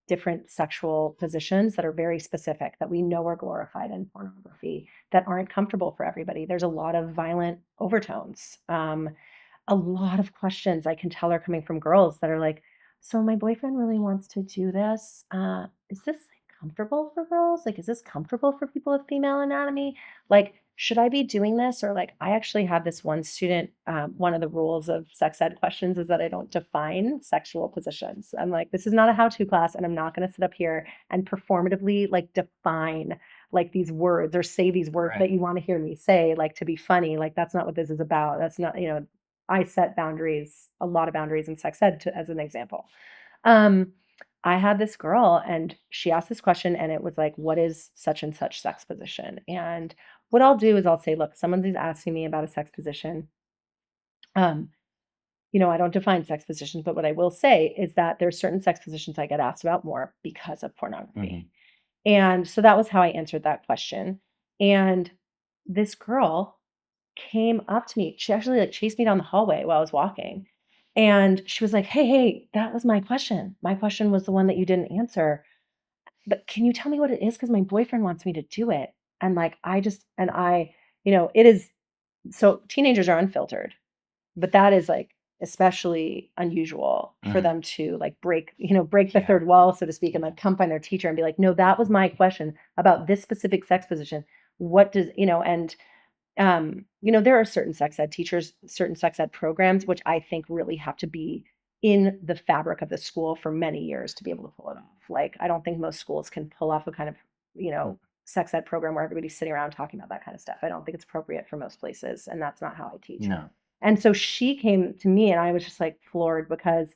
different sexual positions that are very specific that we know are glorified in pornography that aren't comfortable for everybody. There's a lot of violent overtones. A lot of questions I can tell are coming from girls that are like, so my boyfriend really wants to do this. Is this like comfortable for girls? Like, is this comfortable for people with female anatomy? Like, should I be doing this? Or like, I actually had this one student, one of the rules of sex ed questions is that I don't define sexual positions. I'm like, this is not a how-to class, and I'm not going to sit up here and performatively like define like these words or say these words Right. that you want to hear me say, like to be funny. Like, that's not what this is about. That's not, I set boundaries, a lot of boundaries in sex ed as an example. Um, I had this girl and she asked this question and it was like, what is such and such sex position? And what I'll do is I'll say, look, someone's asking me about a sex position. Um, I don't define sex positions, but what I will say is that there's certain sex positions I get asked about more because of Hmm. pornography. And so that was how I answered that question. And this girl came up to me. She actually like chased me down the hallway while I was walking. And she was like, "Hey, hey, that was my question. My question was the one that you didn't answer. But can you tell me what it is? Because my boyfriend wants me to do it." And like it is so teenagers are unfiltered, but that is like especially unusual for Hmm. them to like break the Yeah. third wall, so to speak, and Yeah. like come find their teacher and be like, no, that was my question about this specific sex position. What does, and there are certain sex ed teachers, certain sex ed programs, which I think really have to be in the fabric of the school for many years to be able to pull it off. Like, I don't think most schools can pull off a kind of, sex ed program where everybody's sitting around talking about that kind of stuff. I don't think it's appropriate for most places, and that's not how I teach. No. And so she came to me, and I was just like floored because,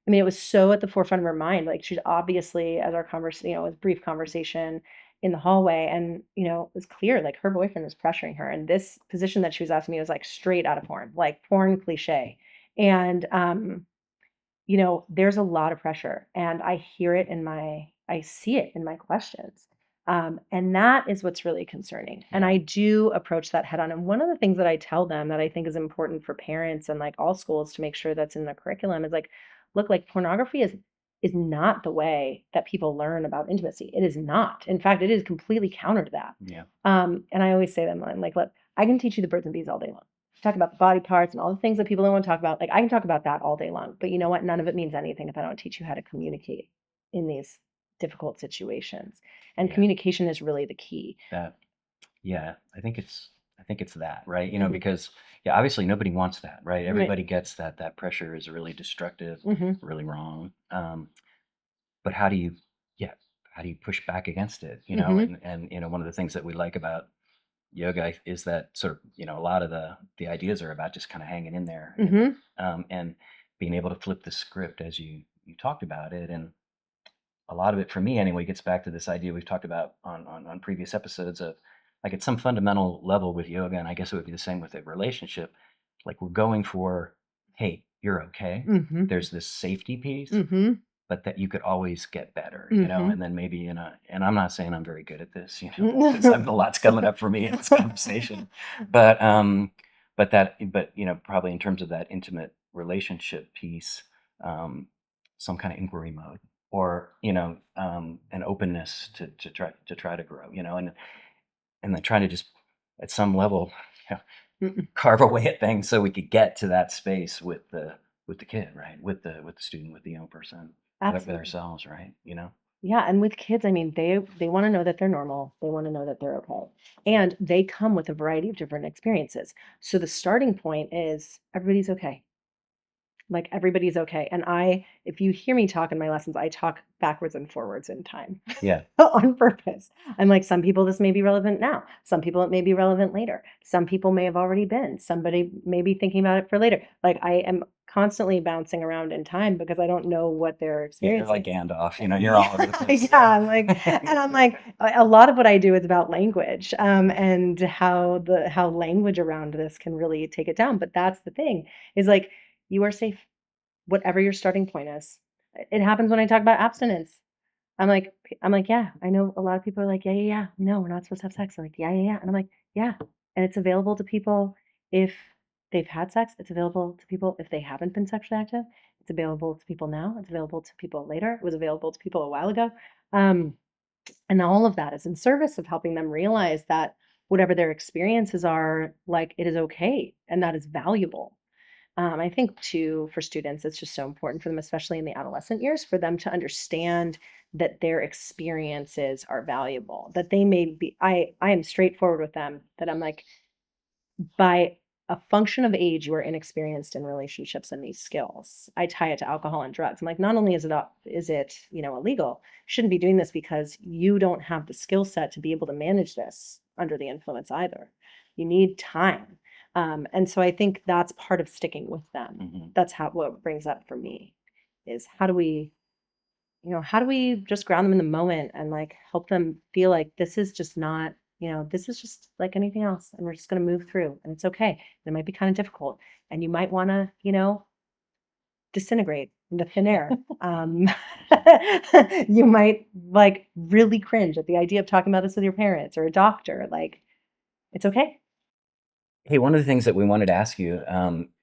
I mean, it was so at the forefront of her mind. Like, she'd obviously, as our conversation, it was a brief conversation in the hallway, and it was clear like her boyfriend was pressuring her, and this position that she was asking me was like straight out of porn, like porn cliche. And there's a lot of pressure, and I see it in my questions. And that is what's really concerning. And Yeah. I do approach that head on. And one of the things that I tell them that I think is important for parents and like all schools to make sure that's in the curriculum is like, look, like pornography is not the way that people learn about intimacy. It is not. In fact, it is completely counter to that. Yeah. And I always say to them, I'm like, look, I can teach you the birds and bees all day long, talk about the body parts and all the things that people don't want to talk about. Like, I can talk about that all day long, but you know what? None of it means anything if I don't teach you how to communicate in these difficult situations. And Yeah. communication is really the key. That. Yeah. I think it's that, right? Mhm. Because yeah, obviously nobody wants that, right? Right. Everybody gets that pressure is really destructive, Hmm. really wrong. But yeah, how do you push back against it? Hmm. And one of the things that we like about yoga is that sort of a lot of the ideas are about just kind of hanging in there, Hmm. and being able to flip the script as you talked about it. And a lot of it for me anyway gets back to this idea we've talked about on previous episodes of like at some fundamental level with yoga, and I guess it would be the same with a relationship. Like we're going for, hey, you're okay. Hmm. There's this safety piece, Hmm. but that you could always get better, Hmm. and then maybe and I'm not saying I'm very good at this, because Hmm. a lot's coming up for me in this conversation, but probably in terms of that intimate relationship piece, um, some kind of inquiry mode, or an openness to try to grow, and then trying to just at some level, you know, carve away at things so we could get to that space with the kid, right? With the student, with the young person, with Absolutely. ourselves, right? Yeah, and with kids, I mean, they want to know that they're normal. They want to know that they're okay. And they come with a variety of different experiences. So the starting point is everybody's okay. Like, everybody's okay. And if you hear me talk in my lessons, I talk backwards and forwards in time Yeah. on purpose. I'm like, some people this may be relevant now. Some people it may be relevant later. Some people may have already been. Somebody may be thinking about it for later. Like, I am constantly bouncing around in time because I don't know what they're Yeah, you're like experiencing. Gandalf, you're all over the Yeah, place. yeah. I'm like, a lot of what I do is about language, and how language around this can really take it down. But that's the thing, is like, you are safe, whatever your starting point is. It happens when I talk about abstinence. I'm like, yeah, I know a lot of people are like, yeah, yeah, yeah. No, we're not supposed to have sex. I'm like, yeah, yeah, yeah. And I'm like, yeah. And it's available to people if they've had sex. It's available to people if they haven't been sexually active. It's available to people now. It's available to people later. It was available to people a while ago. Um, and all of that is in service of helping them realize that whatever their experiences are, like, it is okay and that is valuable. I think too, for students, it's just so important for them, especially in the adolescent years, for them to understand that their experiences are valuable, that they may be, I am straightforward with them, that I'm like, by a function of age, you are inexperienced in relationships and these skills. I tie it to alcohol and drugs. I'm like, not only is it, illegal, you shouldn't be doing this because you don't have the skill set to be able to manage this under the influence either. You need time. And so I think that's part of sticking with them. Mhm. That's what it brings up for me is how do we just ground them in the moment and like help them feel like this is just not, this is just like anything else and we're just going to move through and it's okay. And it might be kind of difficult and you might want to, disintegrate into thin air. You might like really cringe at the idea of talking about this with your parents or a doctor. Like, it's okay. Hey, one of the things that we wanted to ask you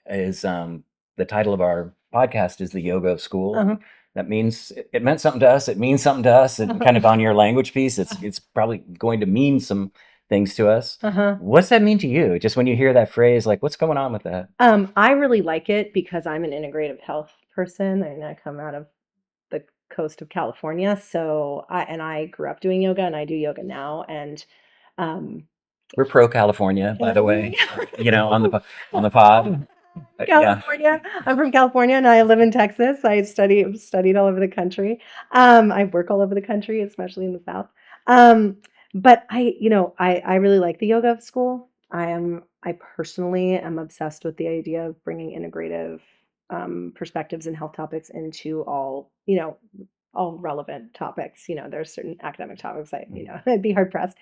is the title of our podcast is the Yoga of School. Uh-huh. That means it meant something to us. It means something to us. And kind of on your language piece, it's probably going to mean some things to us. Uh-huh. What's that mean to you? Just when you hear that phrase, like what's going on with that? I really like it because I'm an integrative health person and I come out of the coast of California. So I grew up doing yoga and I do yoga now. And um, We're pro California, by the way. On the pod. Yeah. California. I'm from California and I live in Texas. I studied all over the country. I work all over the country, especially in the South. But I really like the yoga of school. I personally am obsessed with the idea of bringing integrative perspectives and health topics into all relevant topics. There's certain academic topics I'd be hard pressed.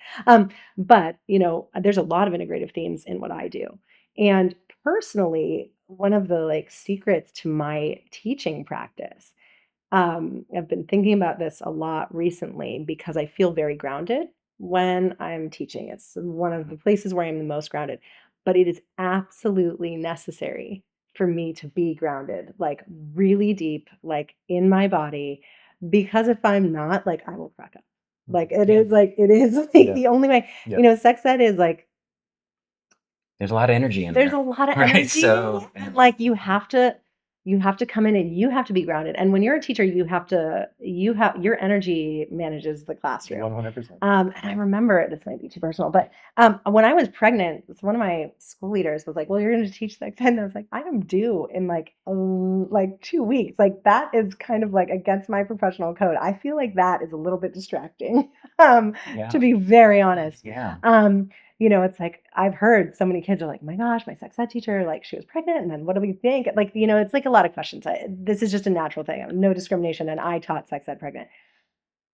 But there's a lot of integrative themes in what I do. And personally, one of the like secrets to my teaching practice, I've been thinking about this a lot recently because I feel very grounded when I'm teaching. It's one of the places where I'm the most grounded, but it is absolutely necessary for me to be grounded, like really deep, like in my body, because if I'm not, like I will crack up. Like it Yeah. is like Yeah. the only way, Yeah. sex ed is like There's a lot of energy in there's there. a lot of Right. energy, So and like you have to come in and you have to be grounded. And when you're a teacher, your energy manages the classroom. 100%. And I remember this might be too personal, but when I was pregnant, one of my school leaders was like, "Well, you're going to teach sex ed," and I was like, "I am due in like 2 weeks." Like that is kind of like against my professional code. I feel like that is a little bit distracting, yeah. to be very honest. Yeah. It's like I've heard so many kids are like, "My gosh, my sex ed teacher, like she was pregnant, and then what do we think?" Like, it's like a lot of questions. This is just a natural thing. No discrimination, and I taught sex ed pregnant.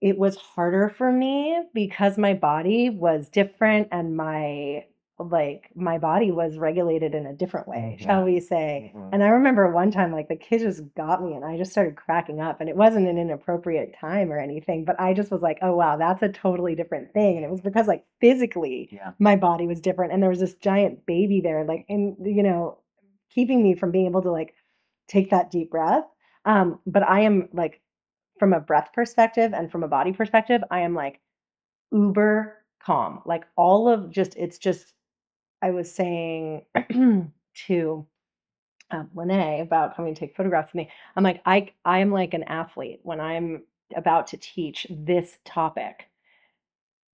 It was harder for me because my body was different and my body was regulated in a different way, shall we say. Mhm. And I remember one time like the kids just got me and I just started cracking up and it wasn't an inappropriate time or anything, but I just was like, "Oh wow, that's a totally different thing." And it was because like physically Yeah. my body was different and there was this giant baby there like in keeping me from being able to like take that deep breath. But I am like from a breath perspective and from a body perspective, I am like uber calm. Like all of it's just, I was saying to Lene about coming to take photographs with me. I'm like, I am like an athlete when I'm about to teach this topic.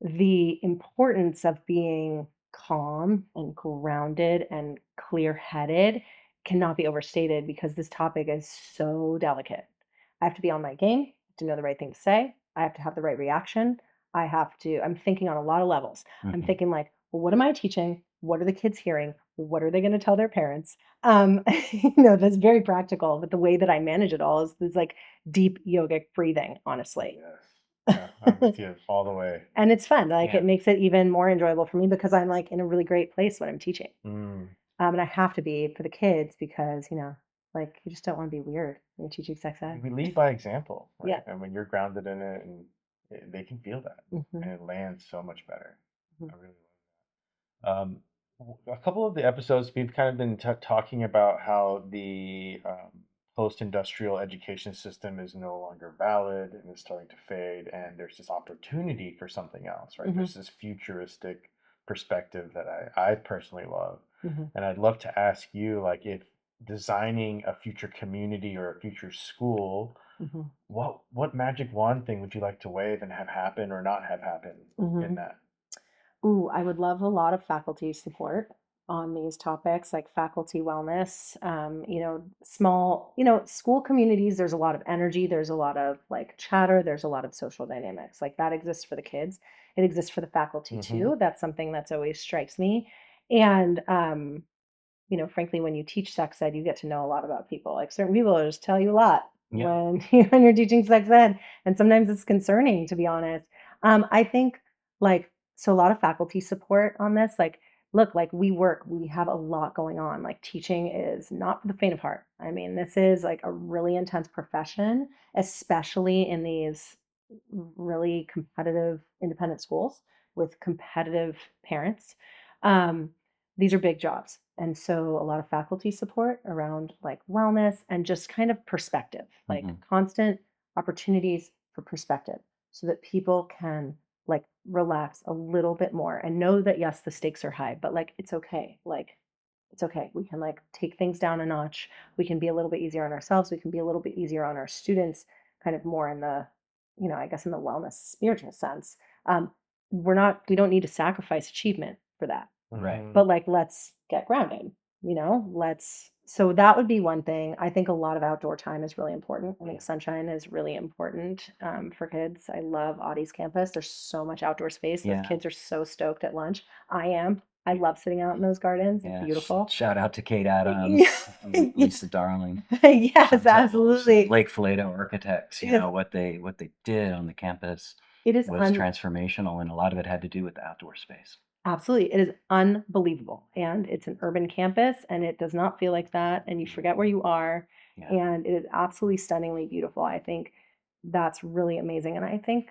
The importance of being calm and grounded and clear headed cannot be overstated because this topic is so delicate. I have to be on my game to know the right thing to say. I have to have the right reaction. I'm thinking on a lot of levels. I'm Mhm. thinking like, well, what am I teaching? What are the kids hearing? What are they going to tell their parents? That's very practical, but the way that I manage it all is like deep yogic breathing, honestly. Yes. Yeah, I'm with you all the way. And it's fun. Like Yeah. it makes it even more enjoyable for me because I'm like in a really great place when I'm teaching. Mm. And I have to be for the kids because, like you just don't want to be weird when you're teaching sex ed. We lead by example, right? Yeah. And when you're grounded in it, and they can feel that, Mhm. and it lands so much better. Mhm. I really love that. A couple of the episodes we've kind of been talking about how the post-industrial education system is no longer valid and is starting to fade, and there's this opportunity for something else, right? Mhm. There's this futuristic perspective that I personally love, Mhm. and I'd love to ask you, like, designing a future community or a future school, Mhm. what magic wand thing would you like to wave and have happen or not have happen in Mhm. that? Ooh, I would love a lot of faculty support on these topics, like faculty wellness. Small, school communities, there's a lot of energy, there's a lot of like chatter, there's a lot of social dynamics. Like that exists for the kids. It exists for the faculty Mm-hmm. too. That's something that's always strikes me. And frankly, when you teach sex ed, you get to know a lot about people. Like certain people will just tell you a lot Yeah. when when you're teaching sex ed, and sometimes it's concerning, to be honest. I think like so a lot of faculty support on this. Like, look, like we have a lot going on. Like teaching is not for the faint of heart. I mean, this is like a really intense profession, especially in these really competitive independent schools with competitive parents. Um, these are big jobs. And so a lot of faculty support around like wellness and just kind of perspective, like Hmm. constant opportunities for perspective so that people can like relax a little bit more and know that yes, the stakes are high, but like it's okay. Like it's okay. We can like take things down a notch. We can be a little bit easier on ourselves. We can be a little bit easier on our students, kind of more in the, I guess in the wellness spiritual sense. Um, we don't need to sacrifice achievement for that, Right. Mm-hmm. but like let's get grounded, so that would be one thing. I think a lot of outdoor time is really important. I think sunshine is really important for kids. I love Audie's campus. There's so much outdoor space. Those Yeah. kids are so stoked at lunch. I love sitting out in those gardens. It's Yeah. beautiful. Shout out to Kate Yeah. Adams, Lisa Darling, Yes, Chantels, and absolutely. Lake Flato Architects. Yes, What they did on the campus it is was transformational, and a lot of it had to do with the outdoor space. absolutely. It is unbelievable. And it's an urban campus and it does not feel like that. And you forget where you are. Yeah. And it is absolutely stunningly beautiful. I think that's really amazing. And I think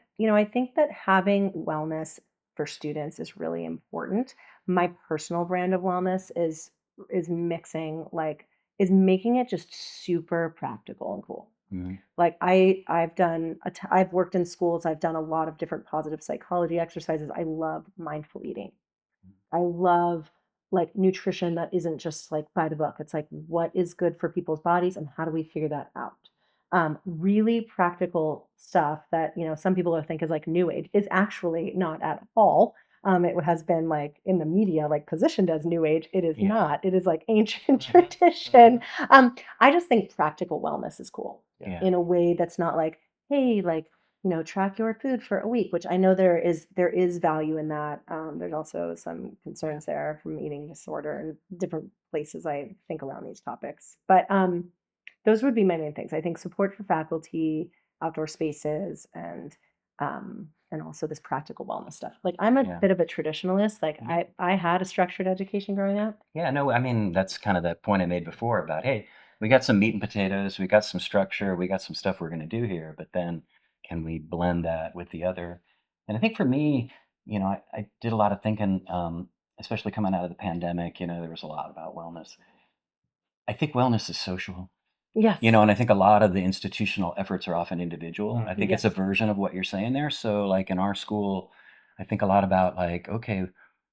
that having wellness for students is really important. My personal brand of wellness is mixing like is making it just super practical and cool. Hmm. Like I've worked in schools. I've done a lot of different positive psychology exercises. I love mindful eating. I love like nutrition that isn't just like by the book. It's like what is good for people's bodies and how do we figure that out? Really practical stuff that some people think is like new age is actually not at all. It has been like in the media like positioned as new age. It is Yeah. not. It is like ancient Mm-hmm. tradition. I just think practical wellness is cool Yeah. Yeah. in a way that's not like, hey, like track your food for a week, which I know there is value in that. There's also some Yeah. concerns there from eating disorder and different places I think around these topics. But those would be my main things. I think support for faculty, outdoor spaces, and also this practical wellness stuff. Like I'm a Yeah. bit of a traditionalist. Like Mhm. I had a structured education growing up. Yeah, no, I mean, that's kind of that point I made before about, hey, we got some meat and potatoes, we got some structure, we got some stuff we're going to do here, but then can we blend that with the other? And I think for me, I did a lot of thinking, especially coming out of the pandemic, there was a lot about wellness. I think wellness is social. Yes. And I think a lot of the institutional efforts are often individual. I think it's a Yes. version of what you're saying there. So, like in our school, I think a lot about like, okay,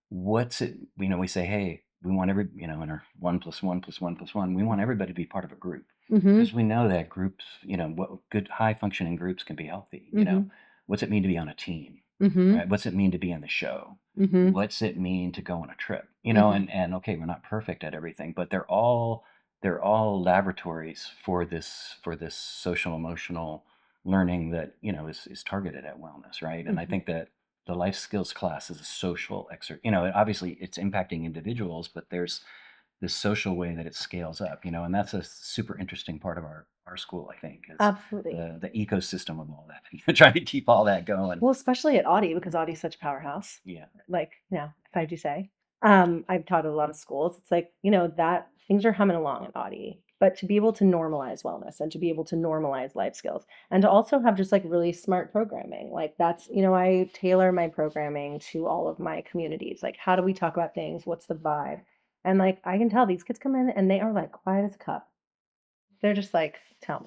what's it? We say, hey, we want in our 1 + 1 + 1 + 1, we want everybody to be part of a group Mm-hmm. because we know that groups, what good high functioning groups can be healthy. Mm-hmm. What's it mean to be on a team, Mm-hmm. right? What's it mean to be in the show? Mm-hmm. What's it mean to go on a trip? Mm-hmm. And okay, we're not perfect at everything, but they're all laboratories for this social emotional learning that is targeted at wellness, right? And I Mm-hmm. think that the life skills class is a social exercise. Obviously it's impacting individuals, but there's this social way that it scales up. And that's a super interesting part of our school, I think, is Absolutely. the ecosystem of all that. Trying to keep all that going. Well, especially at Audie because Audie's such a powerhouse. Yeah. Like, if I do say. I've taught at a lot of schools. It's like, that things are humming along at Audie. But to be able to normalize wellness and to be able to normalize life skills and to also have just like really smart programming. Like that's, I tailor my programming to all of my communities. Like, how do we talk about things? What's the vibe? And like I can tell these kids come in and they are like quiet as a cup. They're just like, tell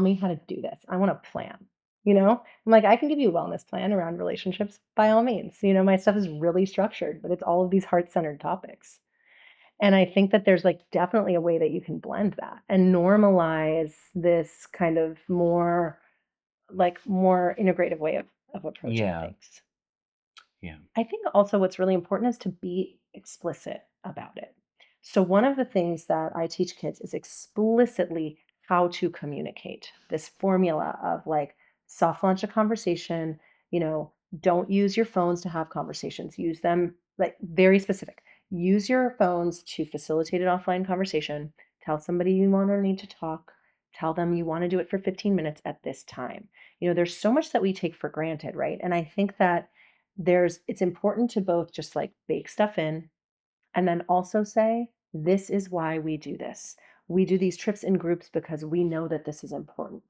me how to do this. I want a plan. I'm like, I can give you a wellness plan around relationships by all means. My stuff is really structured, but it's all of these heart centered topics. And I think that there's like definitely a way that you can blend that and normalize this kind of more integrative way of approaching Yeah. things. Yeah. I think also what's really important is to be explicit about it. So, one of the things that I teach kids is explicitly how to communicate this formula of like soft launch a conversation, you know, don't use your phones to have conversations, use them like very specific. Use your phones to facilitate an offline conversation. Tell somebody you want or need to talk. Tell them you want to do it for 15 minutes at this time. You know, there's so much that we take for granted, right? And I think that it's important to both just like bake stuff in and then also say, this is why we do this. We do these trips in groups because we know that this is important.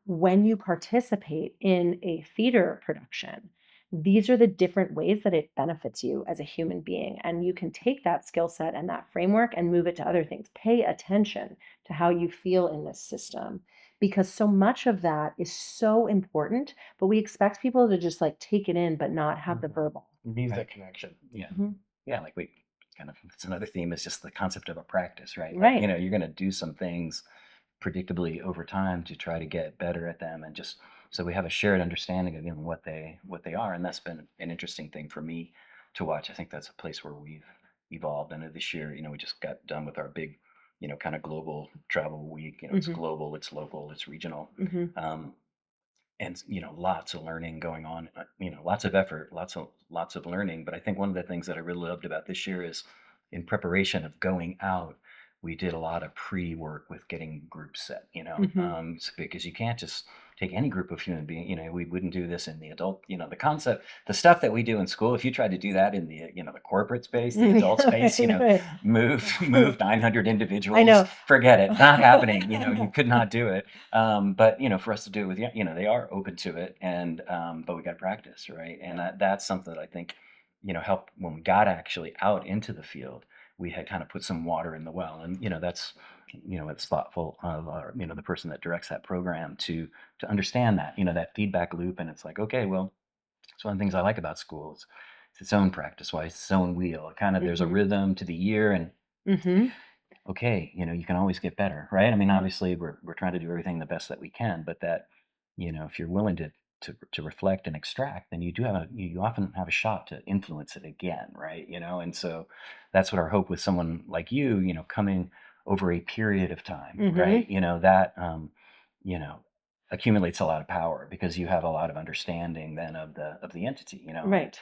When you participate in a theater production, these are the different ways that it benefits you as a human being. And you can take that skill set and that framework and move it to other things. Pay attention to how you feel in this system because so much of that is so important, but we expect people to just like take it in, but not have the Mhm. verbal. It needs Right. that connection. Yeah. Mhm. Yeah. Like we kind of, it's another theme is just the concept of a practice, right? Like, Right. you're going to do some things predictably over time to try to get better at them and just so we have a shared understanding of what they are. And that's been an interesting thing for me to watch. I think that's a place where we've evolved. And this year, we just got done with our big, kind of global travel week. It's Mhm. global, it's local, it's regional. Mhm. Um, and lots of learning going on, lots of effort, lots of learning. But I think one of the things that I really loved about this year is in preparation of going out, we did a lot of pre-work with getting groups set, Mhm. because you can't just take any group of human being. We wouldn't do this in the adult, the concept, the stuff that we do in school. If you tried to do that in the the corporate space, the adult space, Right, right. move 900 I individuals, know. forget it, not happening. You could not do it. But for us to do it with, they are open to it, and but we got to practice, right? And that's something that I think helped when we got actually out into the field. We had kind of put some water in the well, and that's it's thoughtful of our, the person that directs that program to understand that that feedback loop. And it's like, okay, well, it's one of the things I like about school. It's its own practice, why it's its own wheel. Kind of there's a Mhm. rhythm to the year, and Mhm. okay, you can always get better, right? I mean, Right. obviously we're trying to do everything the best that we can, but that, if you're willing to reflect and extract, then you often have a shot to influence it again, right? And so that's what our hope with someone like you, coming over a period of time, Mhm. right? That you know accumulates a lot of power because you have a lot of understanding then of the entity, and Right.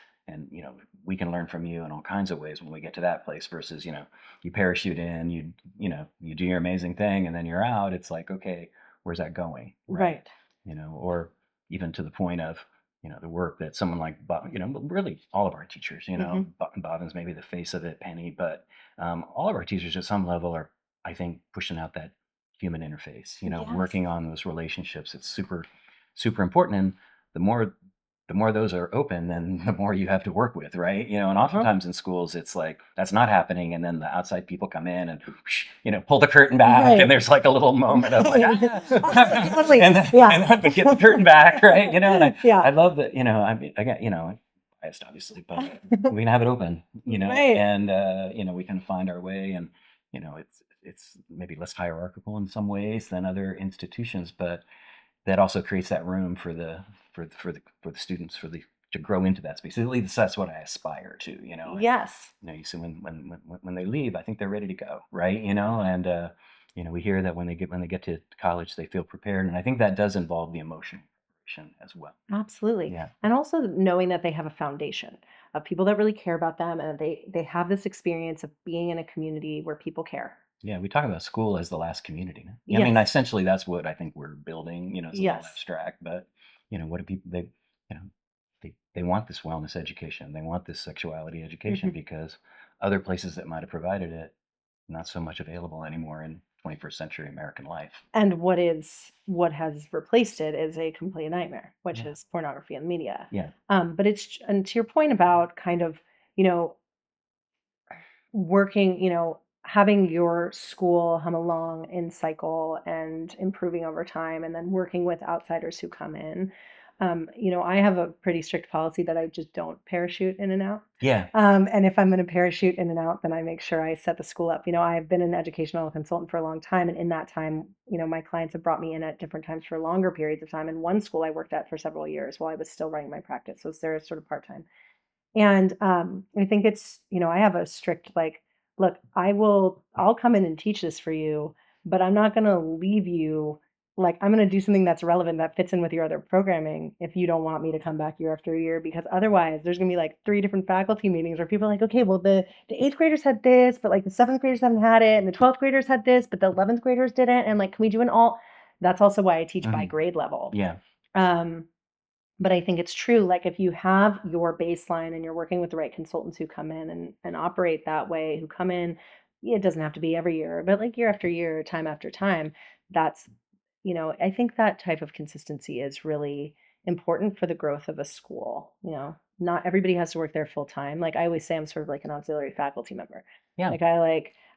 we can learn from you in all kinds of ways when we get to that place versus you parachute in, you do your amazing thing, and then you're out. It's like, okay, where's that going, right? Right. Or even to the point of the work that someone like Bob, but really all of our teachers, Mhm. Bobbin's maybe the face of it, Penny, but all of our teachers at some level are, I think, pushing out that human interface, Yes. working on those relationships. It's super super important, and the more the more those are open, then the more you have to work with, right? And Uh-huh. oftentimes in schools, it's like that's not happening, and then the outside people come in and pull the curtain back, and Right. there's like a little moment of like, Right. Totally. and then, Yeah. and then but get the curtain back, right? And I Yeah. love that, I mean, again, biased obviously, but we can have it open, Right. and we can find our way, and it's maybe less hierarchical in some ways than other institutions, but that also creates that room for the students to grow into that space. At least that's what I aspire to, and Yes. you see when they leave, I think they're ready to go, right? And we hear that when they get to college, they feel prepared, and I think that does involve the emotional preparation as well. Absolutely. Yeah, And also knowing that they have a foundation of people that really care about them and they have this experience of being in a community where people care. yeah. We talk about school as the last community. Yeah, I mean, Yes. essentially, that's what I think we're building. It's a little Yes. abstract, but what do people you know they want this wellness education. They want this sexuality education Mhm. because other places that might have provided it, not so much available anymore in 21st century American life. And what has replaced it is a complete nightmare, which Yeah. is pornography and media. Yeah. But and to your point about kind of, you know, working, having your school hum along in cycle and improving over time, and then working with outsiders who come in. I have a pretty strict policy that I just don't parachute in and out. Yeah. And if I'm going to parachute in and out, then I make sure I set the school up. I've been an educational consultant for a long time. And in that time, my clients have brought me in at different times for longer periods of time. And one school I worked at for several years while I was still running my practice. So they're sort of part time. And I think it's, I have a strict like, look, I'll come in and teach this for you, but I'm not going to leave you. Like, I'm going to do something that's relevant that fits in with your other programming if you don't want me to come back year after year, because otherwise there's going to be like three different faculty meetings where people are like, okay, well, the eighth graders had this, but like the seventh graders haven't had it, and the 12th graders had this, but the 11th graders didn't. And like, can we do an all? That's also why I teach by Mhm. grade level. Yeah. Um, but I think it's true. Like if you have your baseline and you're working with the right consultants who come in and operate that way, who come in, it doesn't have to be every year, but like year after year, time after time, that's, I think that type of consistency is really important for the growth of a school. Not everybody has to work there full time. Like I always say, I'm sort of like an auxiliary faculty member. Yeah.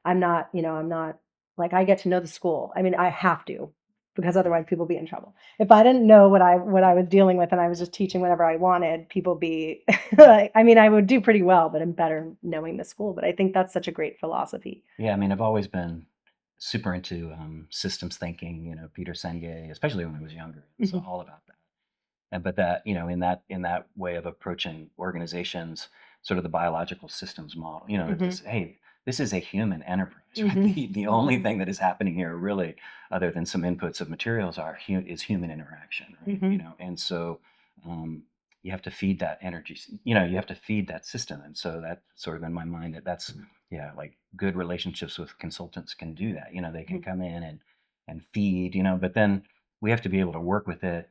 I'm not like I get to know the school. I mean, I have to because otherwise people be in trouble. If I didn't know what I was dealing with and I was just teaching whatever I wanted, people be like, I mean, I would do pretty well, but I'm better knowing the school. But I think that's such a great philosophy. Yeah. I mean, I've always been super into systems thinking. Peter Senge, especially when I was younger, it was Mhm. all about that. But that, in that way of approaching organizations, sort of the biological systems model, Mhm. hey, this is a human enterprise, right? Mhm. The only thing that is happening here, really, other than some inputs of materials, is human interaction, right? Mhm. And so um, you have to feed that energy. You have to feed that system, and so that sort of in my mind that's yeah, like good relationships with consultants can do that. They can Mhm. come in and feed, but then we have to be able to work with it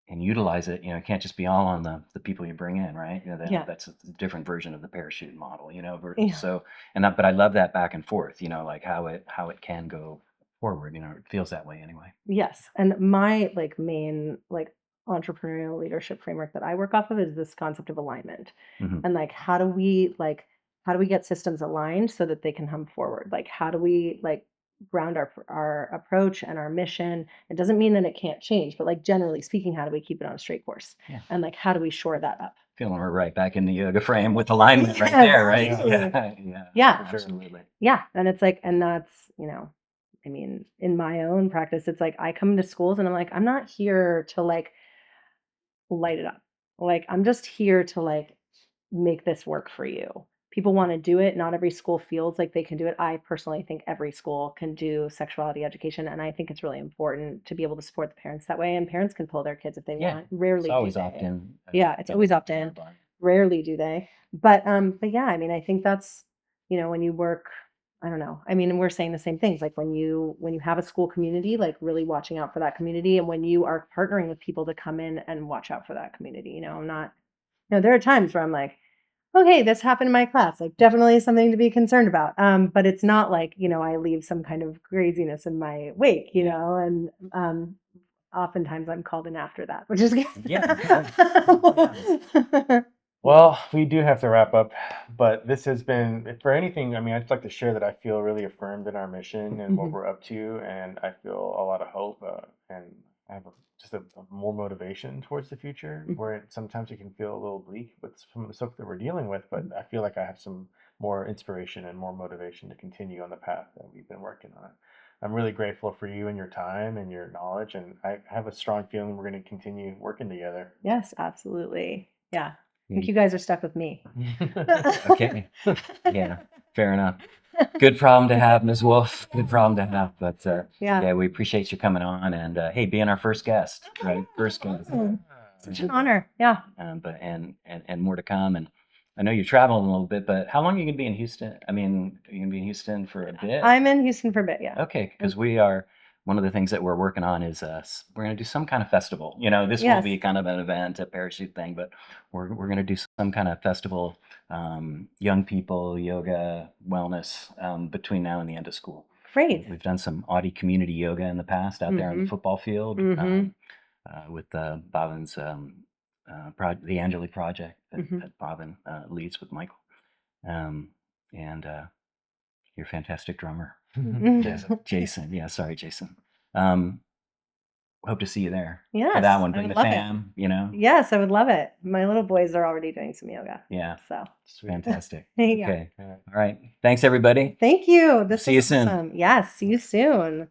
and utilize it. It can't just be all on the people you bring in, right? Yeah. That's a different version of the parachute model. Yeah. So but I love that back and forth. Like how it can go forward. It feels that way anyway. Yes. And my like main like entrepreneurial leadership framework that I work off of is this concept of alignment. Hmm. And how do we get systems aligned so that they can hum forward? Like how do we like ground our approach and our mission? It doesn't mean that it can't change, but like generally speaking, how do we keep it on a straight course? Yeah, And like how do we shore that up? feeling we're right back in the yoga frame with alignment right Yes, there, right? absolutely. Yeah, yeah, Yeah. For sure. absolutely. Yeah. And it's like, and that's, I mean, in my own practice, it's like I come to schools and I'm like, I'm not here to like light it up. Like, I'm just here to like make this work for you. People want to do it. Not every school feels like they can do it. I personally think every school can do sexuality education. And I think it's really important to be able to support the parents that way. And parents can pull their kids if they Yeah, want. it's Rarely do always opt they. in. Yeah, it's always opt In our in. bar. Rarely do they. But yeah, I mean, I think that's, when you work, I don't know. I mean, and we're saying the same things. Like when you have a school community, like really watching out for that community, and when you are partnering with people to come in and watch out for that community. I'm not. There are times where I'm like, okay, this happened in my class. Like, definitely something to be concerned about. But it's not like I leave some kind of craziness in my wake. Yeah. And oftentimes I'm called in after that, which is Yeah. good. Well, we do have to wrap up, but this has been, for anything, I mean, I'd like to share that I feel really affirmed in our mission and what Mhm. we're up to, and I feel a lot of hope, and I have just a more motivation towards the future, Mhm. where sometimes it can feel a little bleak with some of the stuff that we're dealing with, but Mhm. I feel like I have some more inspiration and more motivation to continue on the path that we've been working on. I'm really grateful for you and your time and your knowledge, and I have a strong feeling we're going to continue working together. Yes, absolutely. Yeah. I think Yeah. you guys are stuck with me. Okay. Yeah. Fair enough. Good problem to have, Ms. Wolf. Good problem to have. But Yeah. yeah, we appreciate you coming on and hey, being our first guest, right? First guest. Oh, such an And, honor. Yeah. but and more to come. And I know you're traveling a little bit, but how long are you gonna be in Houston? I mean, are you gonna be in Houston for a bit? I'm in Houston for a bit. Yeah. Okay, because we are one of the things that we're working on is we're going to do some kind of festival. This will Yes. be kind of an event, a parachute thing, but we're going to do some kind of festival, young people, yoga, wellness between now and the end of school. Great. We've done some Audi community yoga in the past out there on the Mhm. football field Mhm. with Bhavan's the Angeli project that, Mhm. that Bhavan leads with Michael. Um, and You're a fantastic drummer. Jason. Jason. Yeah, sorry, Jason. Um, hope to see you there for Yes, that one. I Bring would the love it. fam, you know? Yes, I would love it. My little boys are already doing some yoga. Yeah, So, Sweet. fantastic. yeah. Okay. Yeah. All right. Thanks, everybody. Thank you. This See you was soon. awesome. Yes, see you soon.